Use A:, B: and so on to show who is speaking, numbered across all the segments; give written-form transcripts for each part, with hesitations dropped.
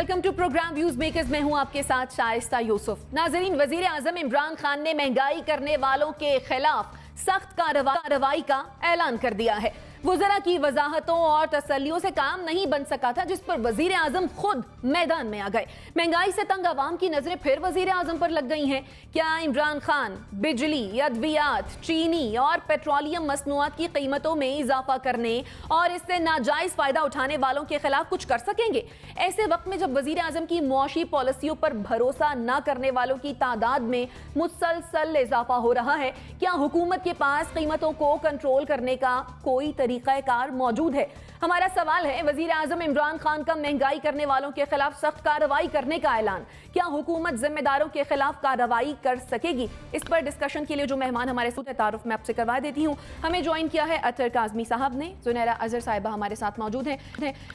A: Welcome to program views makers. मैं हूं आपके साथ शाइस्ता यूसुफ। नाजरीन, वजीर आजम इमरान खान ने महंगाई करने वालों के खिलाफ सख्त कार्रवाई का ऐलान कर दिया है। वज़रा की वजाहतों और तसल्लियों से काम नहीं बन सका था, जिस पर वजीर आजम खुद मैदान में आ गए। महंगाई से तंग आवाम की नजरें फिर वजीर आजम पर लग गई हैं। क्या इमरान खान बिजली, अद्वियात, चीनी और पेट्रोलियम मसनूआत की कीमतों में इजाफा करने और इससे नाजायज फायदा उठाने वालों के खिलाफ कुछ कर सकेंगे? ऐसे वक्त में जब वजीर आजम की मुआशी पॉलिसियों पर भरोसा न करने वालों की तादाद में मुसलसल इजाफा हो रहा है, क्या हुकूमत के पास कीमतों को कंट्रोल करने का कोई तरीकाकार मौजूद है? हमारा सवाल है, वजीर आजम इमरान खान का महंगाई करने वालों के खिलाफ सख्त कार्रवाई करने का ऐलान, क्या हुकूमत जिम्मेदारों के खिलाफ कार्रवाई कर सकेगी? इस पर डिस्कशन के लिए जो मेहमान हमारे साथ तारुफ में आपसे करवा देती हूँ। हमें ज्वाइन किया है अतर काजमी साहब ने, जुनैरा अजहर साहिबा हमारे साथ मौजूद हैं,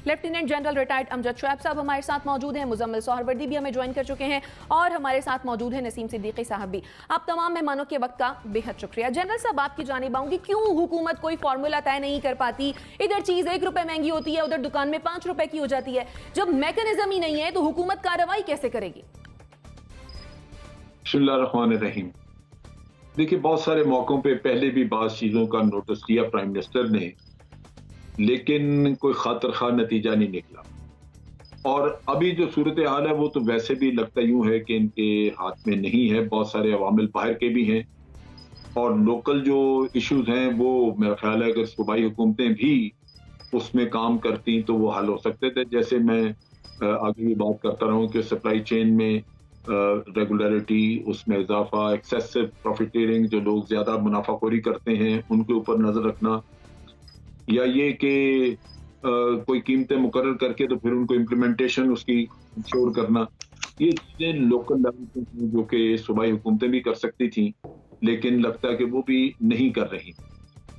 A: lieutenant general retired Amjad Shoaib साहब हमारे साथ मौजूद हैं, मुजम्मिल सोहरवर्दी भी हमें ज्वाइन कर चुके हैं और हमारे साथ मौजूद है नसीम सिद्दीकी साहब भी। आप तमाम मेहमानों के वक्त का बेहद शुक्रिया। जनरल साहब, आपकी जानिब आऊंगी, क्यों हुकूमत कोई फार्मूला तय नहीं कर पाती? इधर चीज 1 रुपए महंगी होती है, उधर दुकान में 5 रुपए की हो जाती है। जब मैकेनिज्म ही नहीं है तो हुकूमत कार्रवाई कैसे करेगी?
B: बिस्मिल्लाहिर्रहमानिर्रहीम। देखिए, बहुत सारे मौकों पे पहले भी बात चीजों का नोटिस लिया प्राइम मिनिस्टर ने, लेकिन कोई खातिर खा नतीजा नहीं निकला। और अभी जो सूरत हाल है वो तो वैसे भी लगता यूं है कि इनके हाथ में नहीं है। बहुत सारे अवामिल बाहर के भी हैं और लोकल जो इश्यूज हैं वो मेरा ख्याल है अगर सूबाई हुकूमतें भी उसमें काम करती तो वो हल हो सकते थे। जैसे मैं आगे भी बात करता रहूं कि सप्लाई चेन में रेगुलरिटी, उसमें इजाफा, एक्सेसिव प्रॉफिटेरिंग, जो लोग ज्यादा मुनाफाखोरी करते हैं उनके ऊपर नजर रखना, या ये कि कोई कीमतें मुकर्रर करके तो फिर उनको इम्प्लीमेंटेशन उसकी इंश्योर करना, ये चीजें लोकल लेवल पे जो कि सूबाई हुकूमतें भी कर सकती थी, लेकिन लगता है कि वो भी नहीं कर रही।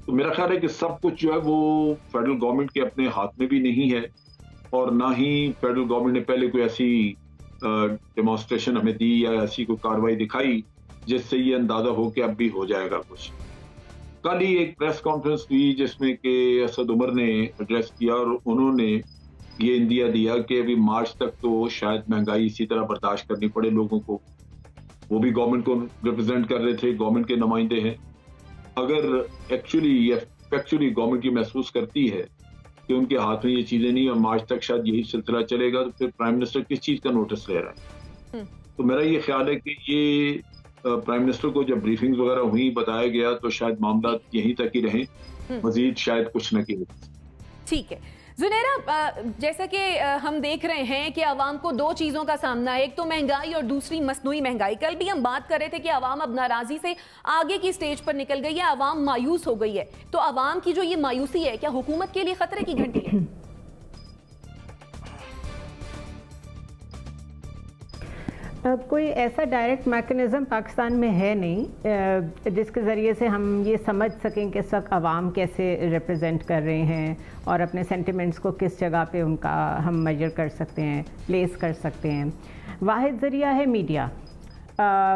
B: तो मेरा ख्याल है कि सब कुछ जो है वो फेडरल गवर्नमेंट के अपने हाथ में भी नहीं है और ना ही फेडरल गवर्नमेंट ने पहले कोई ऐसी डेमोन्स्ट्रेशन हमें दी या ऐसी कोई कार्रवाई दिखाई जिससे ये अंदाजा हो कि अब भी हो जाएगा कुछ। कल ही एक प्रेस कॉन्फ्रेंस हुई जिसमें कि असद उमर ने एड्रेस किया और उन्होंने ये इंदिया दिया कि अभी मार्च तक तो शायद महंगाई इसी तरह बर्दाश्त करनी पड़े लोगों को। वो भी गवर्नमेंट को रिप्रेजेंट कर रहे थे, गवर्नमेंट के नुमाइंदे हैं। अगर एक्चुअली गवर्नमेंट ये महसूस करती है कि उनके हाथ में ये चीजें नहीं और मार्च तक शायद यही सिलसिला चलेगा, तो फिर प्राइम मिनिस्टर किस चीज का नोटिस ले रहा है? तो मेरा ये ख्याल है कि ये प्राइम मिनिस्टर को जब ब्रीफिंग्स वगैरह हुई बताया गया तो शायद मामला यहीं तक ही रहे, मजीद शायद कुछ न किए।
A: ठीक है जुनैरा, जैसा कि हम देख रहे हैं कि आवाम को 2 चीज़ों का सामना है, एक तो महंगाई और दूसरी मसनूई महंगाई। कल भी हम बात कर रहे थे कि आवाम अब नाराज़ी से आगे की स्टेज पर निकल गई है, आवाम मायूस हो गई है। तो आवाम की जो ये मायूसी है, क्या हुकूमत के लिए खतरे की घंटी है?
C: कोई ऐसा डायरेक्ट मैकेनिज़्म पाकिस्तान में है नहीं जिसके ज़रिए से हम ये समझ सकें कि सब आवाम कैसे रिप्रेजेंट कर रहे हैं और अपने सेंटिमेंट्स को किस जगह पे उनका हम मेजर कर सकते हैं, प्लेस कर सकते हैं। वाहिद ज़रिया है मीडिया।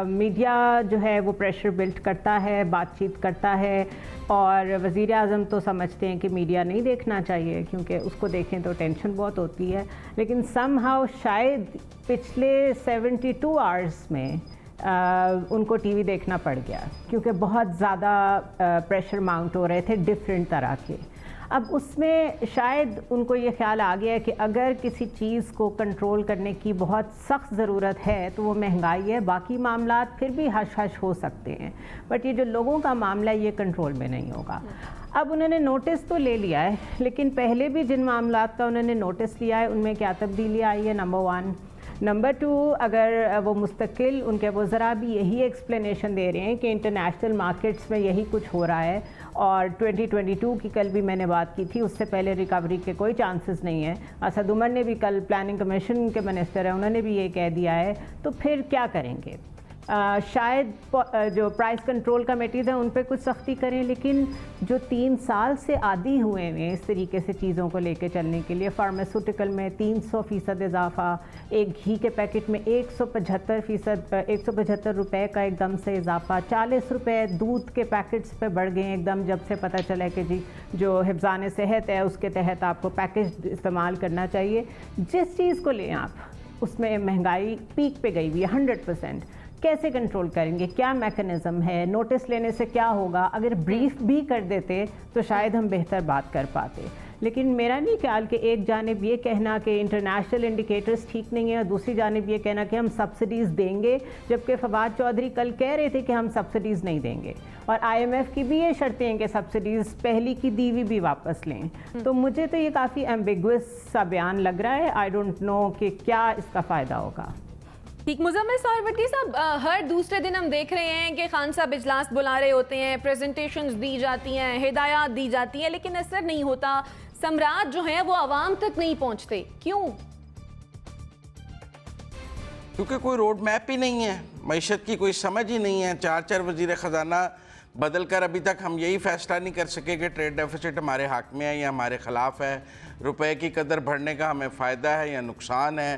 C: मीडिया जो है वो प्रेशर बिल्ड करता है, बातचीत करता है और वज़ीर आज़म तो समझते हैं कि मीडिया नहीं देखना चाहिए क्योंकि उसको देखें तो टेंशन बहुत होती है। लेकिन समहाउ शायद पिछले 72 आवर्स में उनको टीवी देखना पड़ गया क्योंकि बहुत ज़्यादा प्रेशर माउंट हो रहे थे डिफरेंट तरह के। अब उसमें शायद उनको ये ख्याल आ गया कि अगर किसी चीज़ को कंट्रोल करने की बहुत सख्त ज़रूरत है तो वो महंगाई है, बाकी मामलात फिर भी हश हश हो सकते हैं, बट ये जो लोगों का मामला है ये कंट्रोल में नहीं होगा। अब उन्होंने नोटिस तो ले लिया है, लेकिन पहले भी जिन मामलात का उन्होंने नोटिस लिया है उनमें क्या तब्दीली आई है, नंबर 1। नंबर 2, अगर वो मुस्तकिल उनके वज़रा भी यही एक्सप्लेनेशन दे रहे हैं कि इंटरनेशनल मार्केट्स में यही कुछ हो रहा है और 2022 की कल भी मैंने बात की थी, उससे पहले रिकवरी के कोई चांसेस नहीं है। असद उमर ने भी कल प्लानिंग कमीशन के मिनिस्टर हैं, उन्होंने भी ये कह दिया है, तो फिर क्या करेंगे? शायद जो प्राइस कंट्रोल कमेटीज़ हैं उन पर कुछ सख्ती करें, लेकिन जो 3 साल से आदी हुए हैं इस तरीके से चीज़ों को लेके चलने के लिए, फार्मास्यूटिकल में 300% इजाफा, एक घी के पैकेट में 175 रुपए का एकदम से इजाफा, 40 रुपए दूध के पैकेट्स पे बढ़ गए एकदम जब से पता चला कि जी जो हिफ्ज़ान सेहत है उसके तहत आपको पैकेज इस्तेमाल करना चाहिए। जिस चीज़ को लें आप उसमें महंगाई पीक पे गई हुई है 100%। कैसे कंट्रोल करेंगे, क्या मैकेनिज्म है, नोटिस लेने से क्या होगा? अगर ब्रीफ भी कर देते तो शायद हम बेहतर बात कर पाते। लेकिन मेरा नहीं ख्याल कि एक जानिब ये कहना कि इंटरनेशनल इंडिकेटर्स ठीक नहीं है और दूसरी जानिब ये कहना कि हम सब्सिडीज़ देंगे, जबकि फवाद चौधरी कल कह रहे थे कि हम सब्सिडीज़ नहीं देंगे और IMF की भी ये शर्तें हैं कि सब्सिडीज़ पहली की दी हुई भी वापस लें। तो मुझे तो ये काफ़ी एम्बिगुअस सा बयान लग रहा है। आई डोंट नो कि क्या इसका फ़ायदा होगा।
A: ठीक, मुजम्मिल साहब, हर दूसरे दिन हम देख रहे हैं कि खान साहब इजलास बुला रहे होते हैं, प्रेजेंटेशंस दी जाती हैं, हिदायत दी जाती हैं, लेकिन असर नहीं होता। सम्राट जो है वो आवाम तक नहीं पहुंचते, क्यों?
D: क्योंकि कोई रोड मैप ही नहीं है, मईशत की कोई समझ ही नहीं है। 4 वजीर ख़जाना बदल कर अभी तक हम यही फैसला नहीं कर सके कि ट्रेड डेफिसिट हमारे हक में है या हमारे ख़िलाफ़ है, रुपए की कदर बढ़ने का हमें फ़ायदा है या नुकसान है,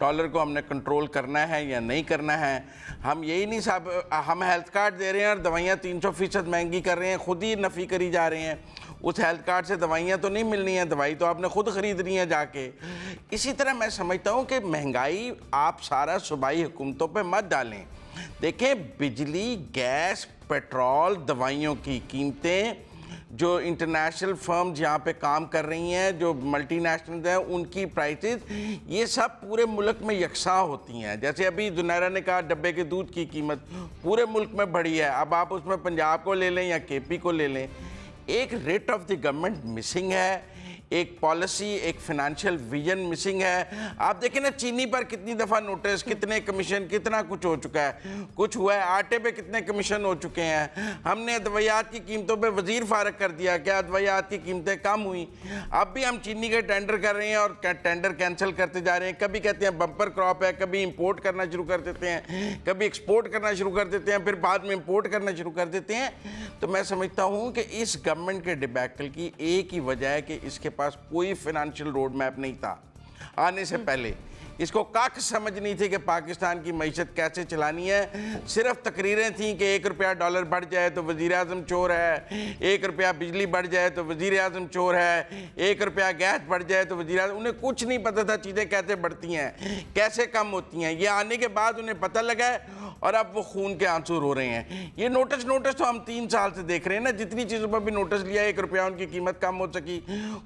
D: डॉलर को हमने कंट्रोल करना है या नहीं करना है। हम यही नहीं साहब, हम हेल्थ कार्ड दे रहे हैं और दवाइयाँ 300% महंगी कर रहे हैं, खुद ही नफ़ी करी जा रहे हैं। उस हेल्थ कार्ड से दवाइयाँ तो नहीं मिलनी है, दवाई तो आपने खुद ख़रीदनी है जाके। इसी तरह मैं समझता हूँ कि महंगाई आप सारा सूबाई हुकूमतों पर मत डालें। देखें, बिजली, गैस, पेट्रोल, दवाइयों की कीमतें, जो इंटरनेशनल फर्म्स यहाँ पे काम कर रही हैं, जो मल्टीनेशनल हैं, उनकी प्राइसेस, ये सब पूरे मुल्क में यकसा होती हैं। जैसे अभी जुनैरा ने कहा डब्बे के दूध की कीमत पूरे मुल्क में बढ़ी है। अब आप उसमें पंजाब को ले लें या KP को ले लें, एक rate of the government missing है, एक पॉलिसी, एक फाइनेंशियल विजन मिसिंग है। आप देखें ना, चीनी पर कितनी दफ़ा नोटिस, कितने कमीशन, कितना कुछ हो चुका है, कुछ हुआ है। आटे पे कितने कमीशन हो चुके हैं। हमने अदवियात की कीमतों पे वजीर फारग कर दिया, क्या अदवियात की कीमतें कम हुई? अब भी हम चीनी के टेंडर कर रहे हैं और टेंडर कैंसिल करते जा रहे हैं। कभी कहते हैं बम्पर क्रॉप है, कभी इंपोर्ट करना शुरू कर देते हैं, कभी एक्सपोर्ट करना शुरू कर देते हैं, फिर बाद में इंपोर्ट करना शुरू कर देते हैं। तो मैं समझता हूँ कि इस गवर्नमेंट के डिबैकल की एक ही वजह है कि इसके पास कोई फाइनेंशियल रोड मैप नहीं था आने से पहले। इसको काक समझ नहीं थी कि पाकिस्तान की मईशत कैसे चलानी है। सिर्फ तकरीरें थीं कि 1 रुपया डॉलर बढ़ जाए तो वज़ीर आज़म चोर है, 1 रुपया बिजली बढ़ जाए तो वज़ीर आज़म चोर है, 1 रुपया गैस बढ़ जाए तो वज़ीर आज़म। उन्हें कुछ नहीं पता था चीज़ें कैसे बढ़ती हैं, कैसे कम होती हैं। ये आने के बाद उन्हें पता लगा है और अब वो खून के आंसू रो रहे हैं। ये नोटिस तो हम 3 साल से देख रहे हैं ना, जितनी चीज़ों पर भी नोटिस लिया 1 रुपया उनकी कीमत कम हो सकी।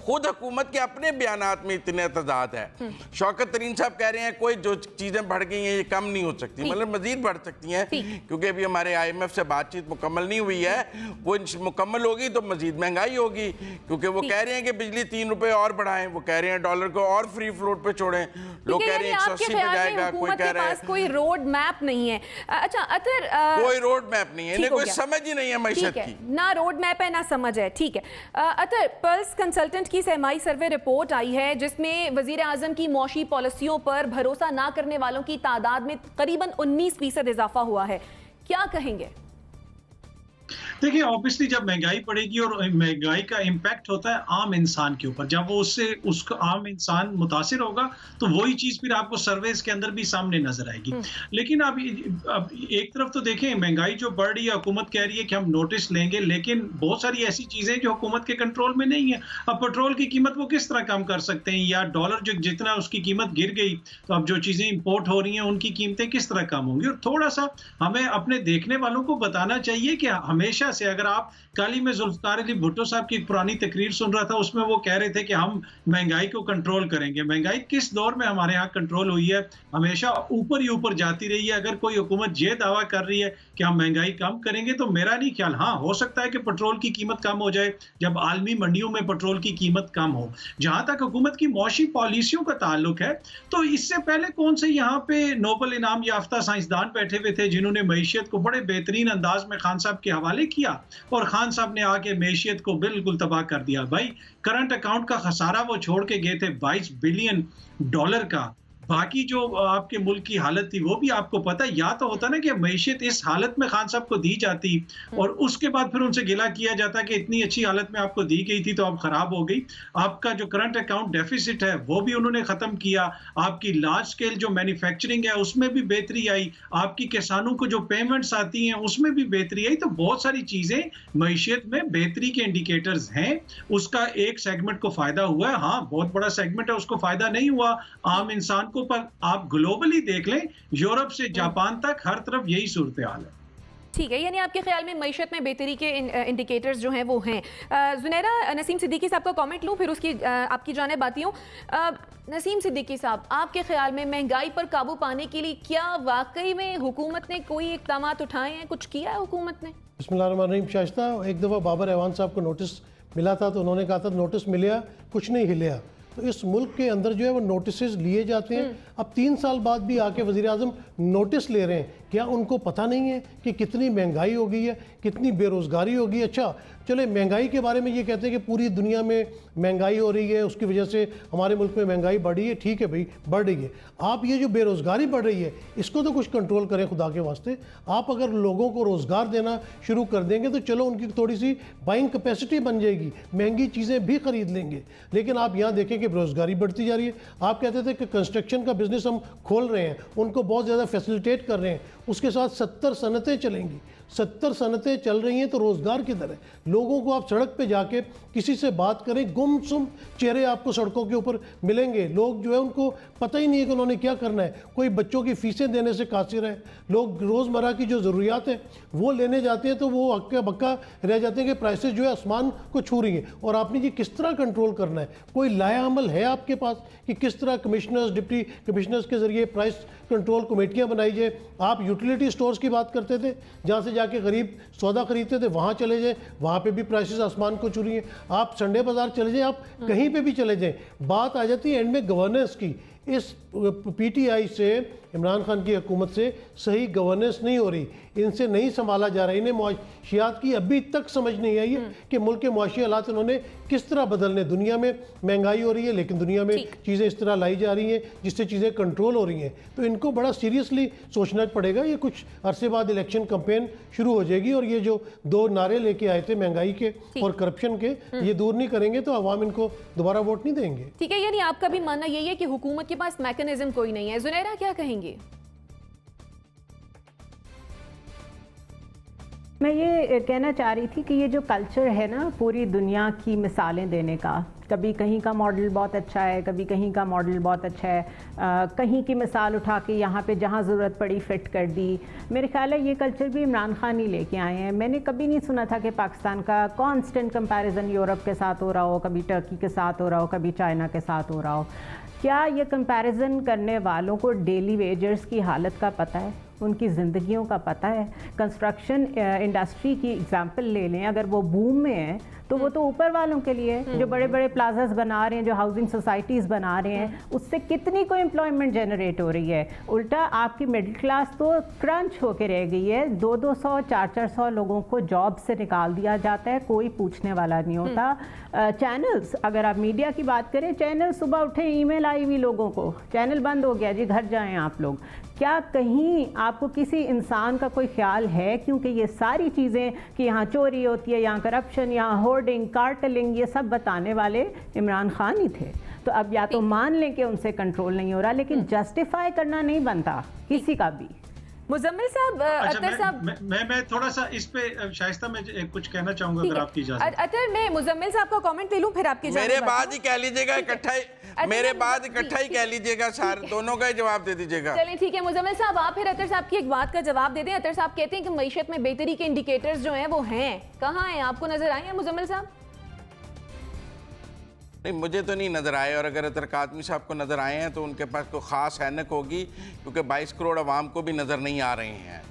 D: खुद हुकूमत के अपने बयानात में इतने तजाद है। शौकत तरीन साहब कह रहे हैं कोई जो चीज़ें बढ़ गई हैं ये कम नहीं हो सकती, मतलब मजीद बढ़ सकती हैं, क्योंकि अभी हमारे IMF से बातचीत मुकम्मल नहीं हुई है। वो मुकम्मल होगी तो मजीद महंगाई होगी, क्योंकि वो कह रहे हैं कि बिजली 3 रुपए और बढ़ाएं, वो कह रहे हैं डॉलर को और फ्री फ्लोट पे छोड़ें, लोग कह रहे हैं 180 पे जाएगा, कोई कह रहा है
A: कोई रोड मैप नहीं है। अच्छा अतर,
D: कोई रोड मैप नहीं है, इन्हें कोई समझ ही नहीं है मईशत की,
A: ना रोड मैप है ना समझ है। ठीक है अतर, पल्स कंसल्टेंट की सहमाई सर्वे रिपोर्ट आई है जिसमें वजीर आजम की मौशी पॉलिसियों पर भरोसा ना करने वालों की तादाद में करीबन 19% इजाफा हुआ है, क्या कहेंगे?
E: देखिए, ऑब्वियसली जब महंगाई बढ़ेगी और महंगाई का इम्पैक्ट होता है आम इंसान के ऊपर, जब वो उसका आम इंसान मुतासिर होगा तो वही चीज़ फिर आपको सर्वेस के अंदर भी सामने नजर आएगी। लेकिन अब एक तरफ तो देखें, महंगाई जो बढ़ रही है, हुकूमत कह रही है कि हम नोटिस लेंगे, लेकिन बहुत सारी ऐसी चीज़ें जो हुकूमत के कंट्रोल में नहीं है। अब पेट्रोल की कीमत वो किस तरह कम कर सकते हैं, या डॉलर जो जितना उसकी कीमत गिर गई तो अब जो चीज़ें इंपोर्ट हो रही हैं उनकी कीमतें किस तरह कम होंगी। और थोड़ा सा हमें अपने देखने वालों को बताना चाहिए कि हमेशा से, अगर आप कल ही में जुल्फकार अली भुट्टो साहब की एक पुरानी तकरीर सुन रहा था, उसमें वो कह रहे थे कि हम महंगाई को कंट्रोल करेंगे। महंगाई किस दौर में हमारे यहाँ कंट्रोल हुई है? हमेशा ऊपर ही ऊपर जाती रही है। अगर कोई हुकूमत ये दावा कर रही है कि हम महंगाई कम करेंगे, तो मेरा नहीं ख्याल, हाँ हो सकता है कि पेट्रोल की कीमत कम हो जाए जब आलमी मंडियों में पेट्रोल की कीमत कम हो। जहां तक हुकूमत की मौशी पॉलिसियों का ताल्लुक है, तो इससे पहले कौन से यहाँ पे नोबल इनाम याफ्ता साइंसदान बैठे हुए थे जिन्होंने मईशियत को बड़े बेहतरीन अंदाज में खान साहब के हवाले किया, और खान साहब ने आके मैशियत को बिल्कुल तबाह कर दिया। भाई, करंट अकाउंट का खसारा वो छोड़ के गए थे 22 बिलियन डॉलर का। बाकी जो आपके मुल्क की हालत थी वो भी आपको पता है। या तो होता ना कि मैशियत इस हालत में खान साहब को दी जाती और उसके बाद फिर उनसे गिला किया जाता कि इतनी अच्छी हालत में आपको दी गई थी तो अब खराब हो गई। आपका जो करंट अकाउंट डेफिसिट है वो भी उन्होंने खत्म किया। आपकी लार्ज स्केल जो मैन्युफैक्चरिंग है उसमें भी बेहतरी आई। आपकी किसानों को जो पेमेंट्स आती हैं उसमें भी बेहतरी आई। तो बहुत सारी चीजें मैशियत में बेहतरी के इंडिकेटर्स हैं। उसका एक सेगमेंट को फायदा हुआ है, हाँ बहुत बड़ा सेगमेंट है उसको फायदा नहीं हुआ। आम इंसान आप ग्लोबली देख लें, यूरोप से जापान तक हर तरफ यही सूरत हाल है।
A: ठीक है, यानी आपके ख्याल में मईशत में बेहतरी के इंडिकेटर्स जो हैं वो हैं। जुनैरा, नसीम सिद्दीकी साहब का कमेंट लूँ, फिर उसकी आपकी जानिब आती हूँ। नसीम सिद्दीकी साहब, आपके ख्याल में महंगाई पर काबू पाने के लिए क्या वाकई में हुकूमत ने कोई इक़दाम उठाए हैं, कुछ किया है हुकूमत ने?
F: बिस्मिल्लाहिर्रहमानिर्रहीम। शाइस्ता, एक दफ़ा बाबर ऐवान साहब को नोटिस मिला था तो उन्होंने कहा था नोटिस मिला कुछ नहीं हिलिया। तो इस मुल्क के अंदर जो है वो नोटिस लिए जाते हैं। अब 3 साल बाद भी आके वज़ीर आज़म नोटिस ले रहे हैं। क्या उनको पता नहीं है कि कितनी महंगाई हो गई है, कितनी बेरोज़गारी हो गई? अच्छा चले, महंगाई के बारे में ये कहते हैं कि पूरी दुनिया में महंगाई हो रही है, उसकी वजह से हमारे मुल्क में महंगाई बढ़ी है। ठीक है भाई, बढ़ रही है। आप ये जो बेरोज़गारी बढ़ रही है इसको तो कुछ कंट्रोल करें खुदा के वास्ते। आप अगर लोगों को रोज़गार देना शुरू कर देंगे तो चलो उनकी थोड़ी सी बाइंग कैपेसिटी बन जाएगी, महंगी चीज़ें भी ख़रीद लेंगे। लेकिन आप यहाँ देखें कि बेरोज़गारी बढ़ती जा रही है। आप कहते थे कि कंस्ट्रक्शन का बिज़नेस हम खोल रहे हैं, उनको बहुत ज़्यादा फैसिलिटेट कर रहे हैं, उसके साथ 70 सनतें चलेंगी। 70 सनतें चल रही हैं तो रोज़गार किधर है? लोगों को आप सड़क पे जाके किसी से बात करें, गुमसुम चेहरे आपको सड़कों के ऊपर मिलेंगे। लोग जो है उनको पता ही नहीं है कि उन्होंने क्या करना है। कोई बच्चों की फ़ीसें देने से कासिर है। लोग रोज़मर्रा की जो ज़रूरियात है वो लेने जाते हैं तो वो हक्का बक्का रह जाते हैं कि प्राइसेस जो है आसमान को छू रही हैं। और आपने ये किस तरह कंट्रोल करना है? कोई लाया अमल है आपके पास कि किस तरह कमिश्नर्स, डिप्टी कमिश्नर्स के ज़रिए प्राइस कंट्रोल कमेटियाँ बनाई जाए? आप यूटिलिटी स्टोर्स की बात करते थे, जहाँ से जाके गरीब सौदा खरीदते थे, वहाँ चले जाएं, वहाँ पे भी प्राइसेस आसमान को छू रही हैं। आप संडे बाज़ार चले जाएं, आप कहीं पे भी चले जाएं, बात आ जाती है एंड में गवर्नेंस की। इस पीटीआई से, इमरान खान की हुकूमत से सही गवर्नेंस नहीं हो रही, इनसे नहीं संभाला जा रहा। इन्हें मुआशियात की अभी तक समझ नहीं आई है कि मुल्क के मुआशी हालात उन्होंने किस तरह बदलने। दुनिया में महंगाई हो रही है लेकिन दुनिया में चीज़ें इस तरह लाई जा रही हैं जिससे चीज़ें कंट्रोल हो रही हैं। तो इनको बड़ा सीरियसली सोचना पड़ेगा। ये कुछ अरसे बाद इलेक्शन कैंपेन शुरू हो जाएगी और ये जो 2 नारे लेके आए थे महंगाई के और करप्शन के, ये दूर नहीं करेंगे तो अवाम इनको दोबारा वोट नहीं देंगे।
A: ठीक है, यानी आपका भी मानना यही है कि हुकूमत के पास मैकेनिज्म कोई नहीं है। जुनैरा, क्या कहेंगे?
C: मैं ये कहना चाह रही थी कि ये जो कल्चर है ना पूरी दुनिया की मिसालें देने का, कभी कहीं का मॉडल बहुत अच्छा है, कभी कहीं का मॉडल बहुत अच्छा है, कहीं की मिसाल उठा के यहाँ पे जहाँ ज़रूरत पड़ी फिट कर दी। मेरे ख्याल है ये कल्चर भी इमरान खान ही लेके आए हैं। मैंने कभी नहीं सुना था कि पाकिस्तान का कांस्टेंट कंपैरिजन यूरोप के साथ हो रहा हो, कभी टर्की के साथ हो रहा हो, कभी चाइना के साथ हो रहा हो। क्या ये कंपैरिजन करने वालों को डेली वेजर्स की हालत का पता है, उनकी ज़िंदगियों का पता है? कंस्ट्रक्शन इंडस्ट्री की एग्जांपल ले लें, अगर वो बूम में है तो वो तो ऊपर वालों के लिए है, जो बड़े बड़े प्लाजास बना रहे हैं, जो हाउसिंग सोसाइटीज़ बना रहे हैं, उससे कितनी को एम्प्लॉयमेंट जनरेट हो रही है। उल्टा आपकी मिडिल क्लास तो क्रंच होके रह गई है। 200-200, 400 लोगों को जॉब से निकाल दिया जाता है, कोई पूछने वाला नहीं होता। चैनल्स, अगर आप मीडिया की बात करें, चैनल सुबह उठे ईमेल आई हुई लोगों को, चैनल बंद हो गया जी, घर जाएं आप लोग। क्या कहीं आपको किसी इंसान का कोई ख्याल है? क्योंकि ये सारी चीज़ें कि यहाँ चोरी होती है, यहाँ करप्शन, यहाँ होर्डिंग, कार्टलिंग, ये सब बताने वाले इमरान खान ही थे। तो अब या तो मान लें कि उनसे कंट्रोल नहीं हो रहा, लेकिन जस्टिफाई करना नहीं बनता किसी का भी।
A: मुजम्मिल साहब, अतर साहब,
E: मैं थोड़ा सा इस पे शाइस्ता में कुछ कहना चाहूंगा अगर आपकी इजाजत।
A: अतर, मैं मुजम्मिल साहब का कमेंट ले लूं, फिर आपकी
D: मेरे बाद ही कह लीजिएगा इकट्ठा ही, मेरे बाद इकट्ठा ही कह लीजिएगा, सारे दोनों का ही जवाब दे दीजिएगा।
A: चलिए ठीक है, मुजम्मिल साहब आप फिर अतर साहब की एक बात का जवाब दे दें। अतर साहब कहते हैं कि मईशत में बेहतरी के इंडिकेटर्स जो हैं वो हैं, कहाँ हैं? आपको नजर आए हैं मुजम्मिल साहब?
D: नहीं, मुझे तो नहीं नज़र आए, और अगर अतर कादमी साहब को नज़र आए हैं तो उनके पास कोई ख़ास ऐनक होगी, क्योंकि 22 करोड़ आवाम को भी नज़र नहीं आ रहे हैं।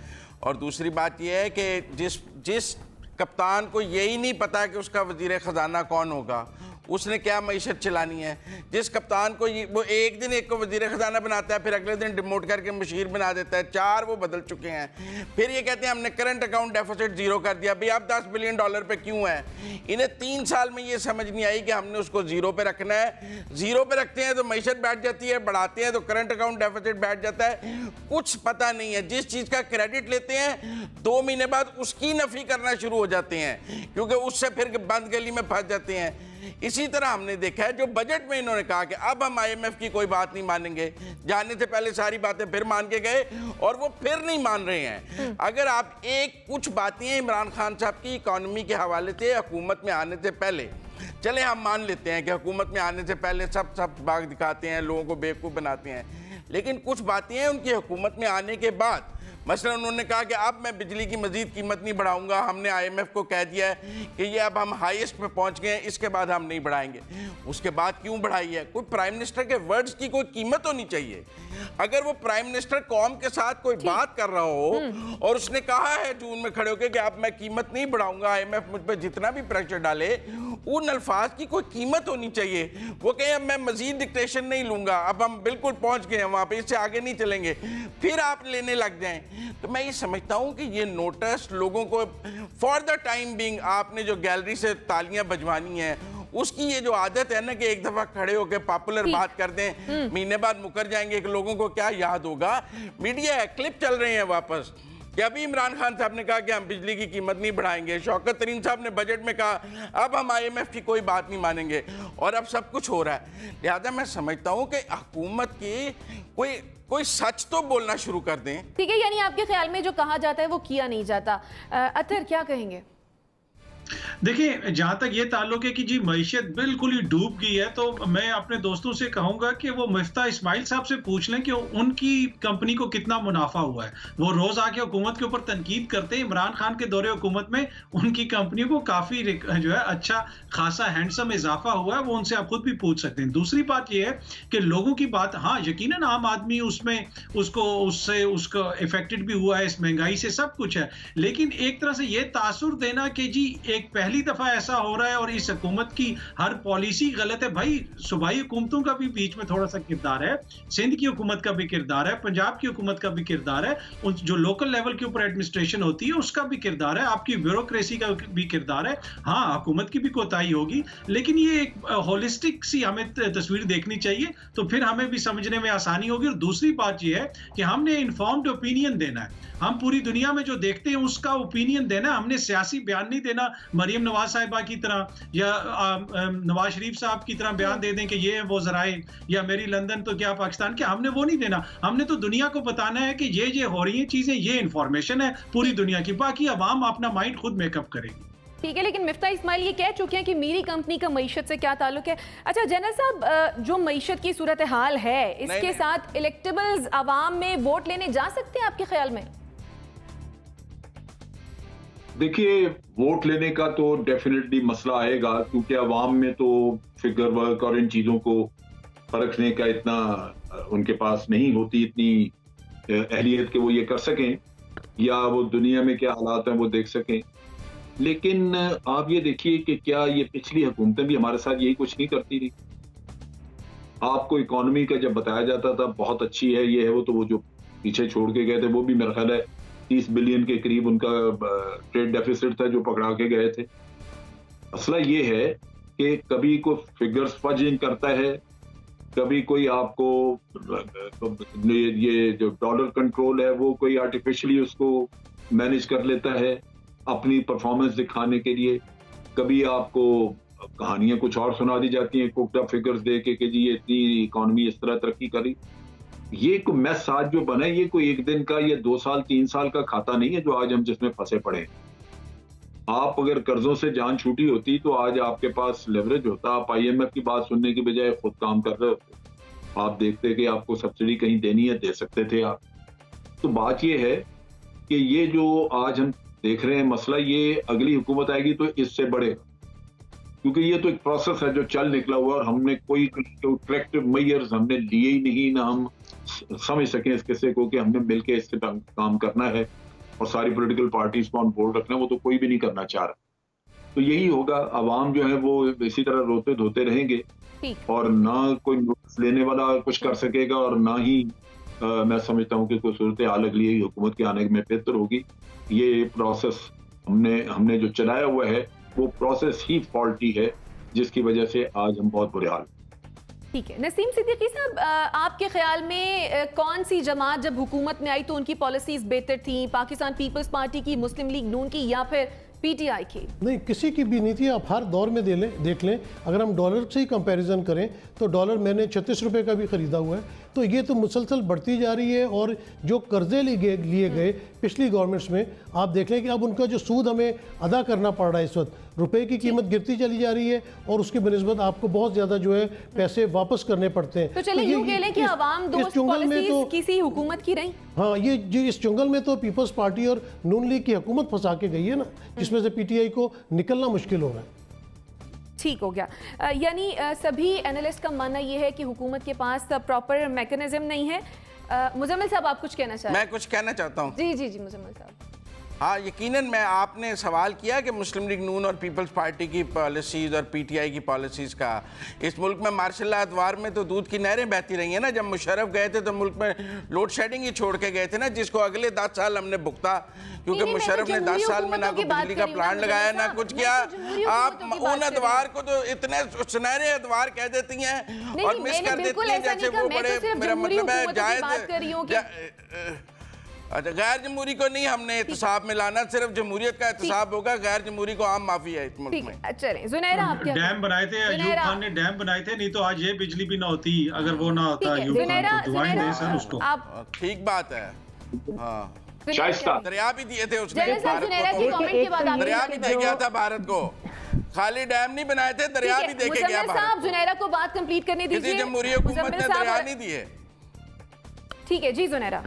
D: और दूसरी बात यह है कि जिस कप्तान को यही नहीं पता कि उसका वज़ीर ख़जाना कौन होगा, उसने क्या मईशत चलानी है। जिस कप्तान को वो एक दिन एक को वज़ीर ख़जाना बनाता है, फिर अगले दिन डिमोट करके मुशीर बना देता है, 4 वो बदल चुके हैं। फिर ये कहते हैं हमने करंट अकाउंट डेफिसिट 0 कर दिया। भाई आप $10 बिलियन पे क्यों है? इन्हें 3 साल में ये समझ नहीं आई कि हमने उसको 0 पे रखना है। 0 पे रखते हैं तो मईशत बैठ जाती है, बढ़ाते हैं तो करंट अकाउंट डेफिसिट बैठ जाता है। कुछ पता नहीं है। जिस चीज़ का क्रेडिट लेते हैं 2 महीने बाद उसकी नफ़ी करना शुरू हो जाते हैं, क्योंकि उससे फिर बंद गली में फंस जाते हैं। इसी तरह हमने देखा है जो बजट में इन्होंने कहा कि अब हम IMF की कोई बात नहीं मानेंगे, जाने से पहले सारी बातें फिर मान के गए और वो फिर नहीं मान रहे हैं। अगर आप कुछ बातें इमरान खान साहब की इकॉनमी के हवाले से हुकूमत में आने से पहले, चले हम मान लेते हैं कि हुकूमत में आने से पहले सब बाग दिखाते हैं, लोगों को बेवकूफ़ बनाते हैं, लेकिन कुछ बातें हैं उनकी हुकूमत में आने के बाद, मसलन उन्होंने कहा कि अब मैं बिजली की मजीद कीमत नहीं बढ़ाऊंगा, हमने IMF को कह दिया है कि ये अब हम हाईएस्ट पे पहुंच गए हैं, इसके बाद हम नहीं बढ़ाएंगे। उसके बाद क्यों बढ़ाई है? कोई प्राइम मिनिस्टर के वर्ड्स की कोई कीमत होनी चाहिए। अगर वो प्राइम मिनिस्टर कौम के साथ कोई बात कर रहा हो और उसने कहा है जून में खड़े होकर कि अब मैं कीमत नहीं बढ़ाऊंगा, IMF मुझ पर जितना भी प्रेशर डाले, उन अल्फाज की कोई कीमत होनी चाहिए। वो कहे अब मैं मजीद डिक्टेशन नहीं लूंगा, अब हम बिल्कुल पहुंच गए हैं वहां पे, इससे आगे नहीं चलेंगे, फिर आप लेने लग जाएं। तो मैं ये समझता हूं कि ये नोटिस लोगों को फॉर द टाइम बीइंग, आपने जो गैलरी से तालियां बजवानी है उसकी ये जो आदत है ना कि एक दफा खड़े होकर पॉपुलर बात कर दें, महीने बाद मुकर जाएंगे कि लोगों को क्या याद होगा। मीडिया है, क्लिप चल रहे हैं वापस कि अभी इमरान खान साहब ने कहा कि हम बिजली की कीमत नहीं बढ़ाएंगे, शौकत तरीन साहब ने बजट में कहा अब हम IMF की कोई बात नहीं मानेंगे, और अब सब कुछ हो रहा है। लिहाजा मैं समझता हूं कि हुकूमत की कोई सच तो बोलना शुरू कर दें।
A: ठीक है, यानी आपके ख्याल में जो कहा जाता है वो किया नहीं जाता। अतर क्या कहेंगे?
E: देखिए, जहां तक ये ताल्लुक है कि जी मईशत बिल्कुल ही डूब गई है, तो मैं अपने दोस्तों से कहूंगा कि वो मिफ्ता इस्माइल साहब से पूछ लें कि उनकी कंपनी को कितना मुनाफा हुआ है। वो रोज आके हुकूमत के ऊपर तनकीद करते हैं। इमरान खान के दौरे हुकूमत में उनकी कंपनी को काफी जो है अच्छा खासा हैंडसम इजाफा हुआ है, वो उनसे आप खुद भी पूछ सकते हैं। दूसरी बात यह है कि लोगों की बात, हाँ यकीनन आम आदमी उससे इफेक्टेड भी हुआ है, इस महंगाई से सब कुछ है, लेकिन एक तरह से ये तासुर देना कि जी एक पहली दफा ऐसा हो रहा है और इस हुकूमत की हर पॉलिसी गलत है। भाई सूबाई हुकूमतों का भी बीच में थोड़ा सा किरदार है, सिंध की हुकूमत का भी किरदार है, पंजाब की हुकूमत का भी किरदार है, जो लोकल लेवल के ऊपर एडमिनिस्ट्रेशन होती है उसका भी किरदार है, आपकी ब्यूरोक्रेसी का भी किरदार है। हाँ, हुकूमत की भी कोताही होगी, लेकिन ये एक होलिस्टिक सी हमें तस्वीर देखनी चाहिए, तो फिर हमें भी समझने में आसानी होगी। और दूसरी बात यह है कि हमने इन्फॉर्म्ड ओपिनियन देना है, हम पूरी दुनिया में जो देखते हैं उसका ओपिनियन देना, हमने सियासी बयान नहीं देना मरियम नवाज साहिबा की तरह या नवाज शरीफ साहब की तरह बयान दे दें कि ये वो जराए या मेरी लंदन तो क्या पाकिस्तान क्या, हमने वो नहीं देना। हमने तो दुनिया को बताना है कि ये हो रही है चीजें, ये इंफॉर्मेशन है पूरी दुनिया की, बाकी अवाम अपना माइंड खुद मेकअप करेगी।
A: ठीक है, लेकिन मिफ्ता इस्माइल ये कह चुके हैं कि मेरी कंपनी का मईशत से क्या ताल्लुक है। अच्छा जनरल साहब, जो मईशत की सूरत हाल है इसके साथ इलेक्टेबल्स आवाम में वोट लेने जा सकते हैं आपके ख्याल में?
B: देखिए, वोट लेने का तो डेफिनेटली मसला आएगा, क्योंकि अवाम में तो फिगर वर्क और इन चीजों को परखने का इतना उनके पास नहीं होती, इतनी अहलियत के वो ये कर सकें या वो दुनिया में क्या हालात हैं वो देख सकें। लेकिन आप ये देखिए कि क्या ये पिछली हुकूमतें भी हमारे साथ यही कुछ नहीं करती थी? आपको इकोनॉमी का जब बताया जाता था बहुत अच्छी है, ये है वो, तो वो जो पीछे छोड़ के गए थे वो भी मेरा ख्याल है 30 बिलियन के करीब उनका ट्रेड डेफिसिट था जो पकड़ा के गए थे। मसला ये है कि कभी कोई फिगर्स फजिंग करता है, कभी कोई आपको ये जो डॉलर कंट्रोल है वो कोई आर्टिफिशियली उसको मैनेज कर लेता है अपनी परफॉर्मेंस दिखाने के लिए, कभी आपको कहानियां कुछ और सुना दी जाती हैं कुकड अप फिगर्स दे के कि जी ये इतनी इकोनॉमी इस तरह तरक्की करी। ये कोई मैस आज जो बना है ये कोई एक दिन का या 2 साल 3 साल का खाता नहीं है जो आज हम जिसमें फंसे पड़े हैं। आप अगर कर्जों से जान छूटी होती तो आज आपके पास लेवरेज होता, आप IMF की बात सुनने की बजाय खुद काम कर रहे होते, आप देखते कि आपको सब्सिडी कहीं देनी है दे सकते थे आप। तो बात ये है कि ये जो आज हम देख रहे हैं मसला, ये अगली हुकूमत आएगी तो इससे बढ़ेगा, क्योंकि ये तो एक प्रोसेस है जो चल निकला हुआ और हमने कोई करेक्टिव मेजर्स हमने लिए ही नहीं, ना हम समझ सकें इस किस्से को कि हमने मिलकर इससे काम करना है और सारी पॉलिटिकल पार्टीज को ऑन बोर्ड रखना, वो तो कोई भी नहीं करना चाह रहा। तो यही होगा, अवाम जो है वो इसी तरह रोते धोते रहेंगे और ना कोई नोटिस लेने वाला कुछ कर सकेगा और ना ही मैं समझता हूँ कि कोई सूरत हाल अगली हुकूमत के आने में बेहतर होगी। ये प्रोसेस हमने जो चलाया हुआ है वो प्रोसेस ही फॉल्टी है जिसकी वजह से आज हम बहुत बुरे हाल।
A: ठीक है, नसीम सिद्दीकी साहब, आपके ख्याल में कौन सी जमात जब हुकूमत में आई तो उनकी पॉलिसीज बेहतर थी? पाकिस्तान पीपल्स पार्टी की, मुस्लिम लीग नून की, या फिर पीटीआई की?
F: नहीं, किसी की भी नहीं थी। आप हर दौर में देख लें, अगर हम डॉलर से ही कंपैरिजन करें तो डॉलर मैंने 36 रुपये का भी ख़रीदा हुआ है। तो ये तो मुसलसल बढ़ती जा रही है। और जो कर्जे लिए गए पिछली गवर्नमेंट्स में, आप देख लें कि अब उनका जो सूद हमें अदा करना पड़ रहा है, इस वक्त रुपए की कीमत गिरती चली जा रही है और उसकी बनिस्बत आपको बहुत ज़्यादा जो है पैसे वापस करने पड़ते हैं।
A: तो चलिए यूं कह लें कि अवाम दोस्त पॉलिसीज किसी हुकूमत की रही।
F: हाँ, ये जो इस जंगल में तो पीपल्स पार्टी और नून लीग की हुकूमत फंसा के गई है ना, जिसमें से पीटीआई को निकलना मुश्किल हो रहा है।
A: ठीक हो गया। यानी सभी एनालिस्ट का मानना यह है कि हुकूमत के पास प्रॉपर मैकेनिज्म नहीं है। मुजम्मिल साहब, आप कुछ कहना चाहते हैं?
D: मैं कुछ कहना चाहता हूँ।
A: जी जी जी मुजम्मिल साहब।
D: हाँ, यकीनन मैं, आपने सवाल किया कि मुस्लिम लीग नून और पीपल्स पार्टी की पॉलिसीज़ और पीटीआई की पॉलिसीज़ का। इस मुल्क में मार्शल अदवार में तो दूध की नहरें बहती रही हैं ना। जब मुशर्रफ गए थे तो मुल्क में लोड शेडिंग ही छोड़ के गए थे ना, जिसको अगले 10 साल हमने भुगता, क्योंकि मुशर्रफ ने 10 साल में ना कोई बिजली का प्लांट लगाया ना कुछ किया। आप उन अदवार को तो इतने सुनहरे अदवार कह देती हैं और मिस कर देती हैं जैसे वो बड़े, मेरा मतलब है जायज़। अच्छा, गैर जमहूरी को नहीं हमने एहतसाब में लाना, सिर्फ जमहूरियत का एहतसाब होगा। गैर जमहूरी को आम माफी है इस मुल्क में।
A: चलें, जुनैरा, आप क्या?
E: डैम बनाए थे, अयूब खान ने डैम बनाए थे, नहीं तो आज ये बिजली भी ना होती अगर वो ना होता अयूब खान। तो दुआएं दें सर उसको।
D: ठीक बात है। हाँ,
B: शाइस्ता
D: दरिया भी दिए थे उसने,
A: दरिया
D: भी दे गया था भारत को। खाली डैम नहीं बनाए थे, दरिया भी दे के गया भारत।
A: जुनैरा को बात कंप्लीट करने दीजिए।
D: किसी जमहूरी हुकूमत ने दरिया नहीं दिए।
A: ठीक है जी जुनैरा।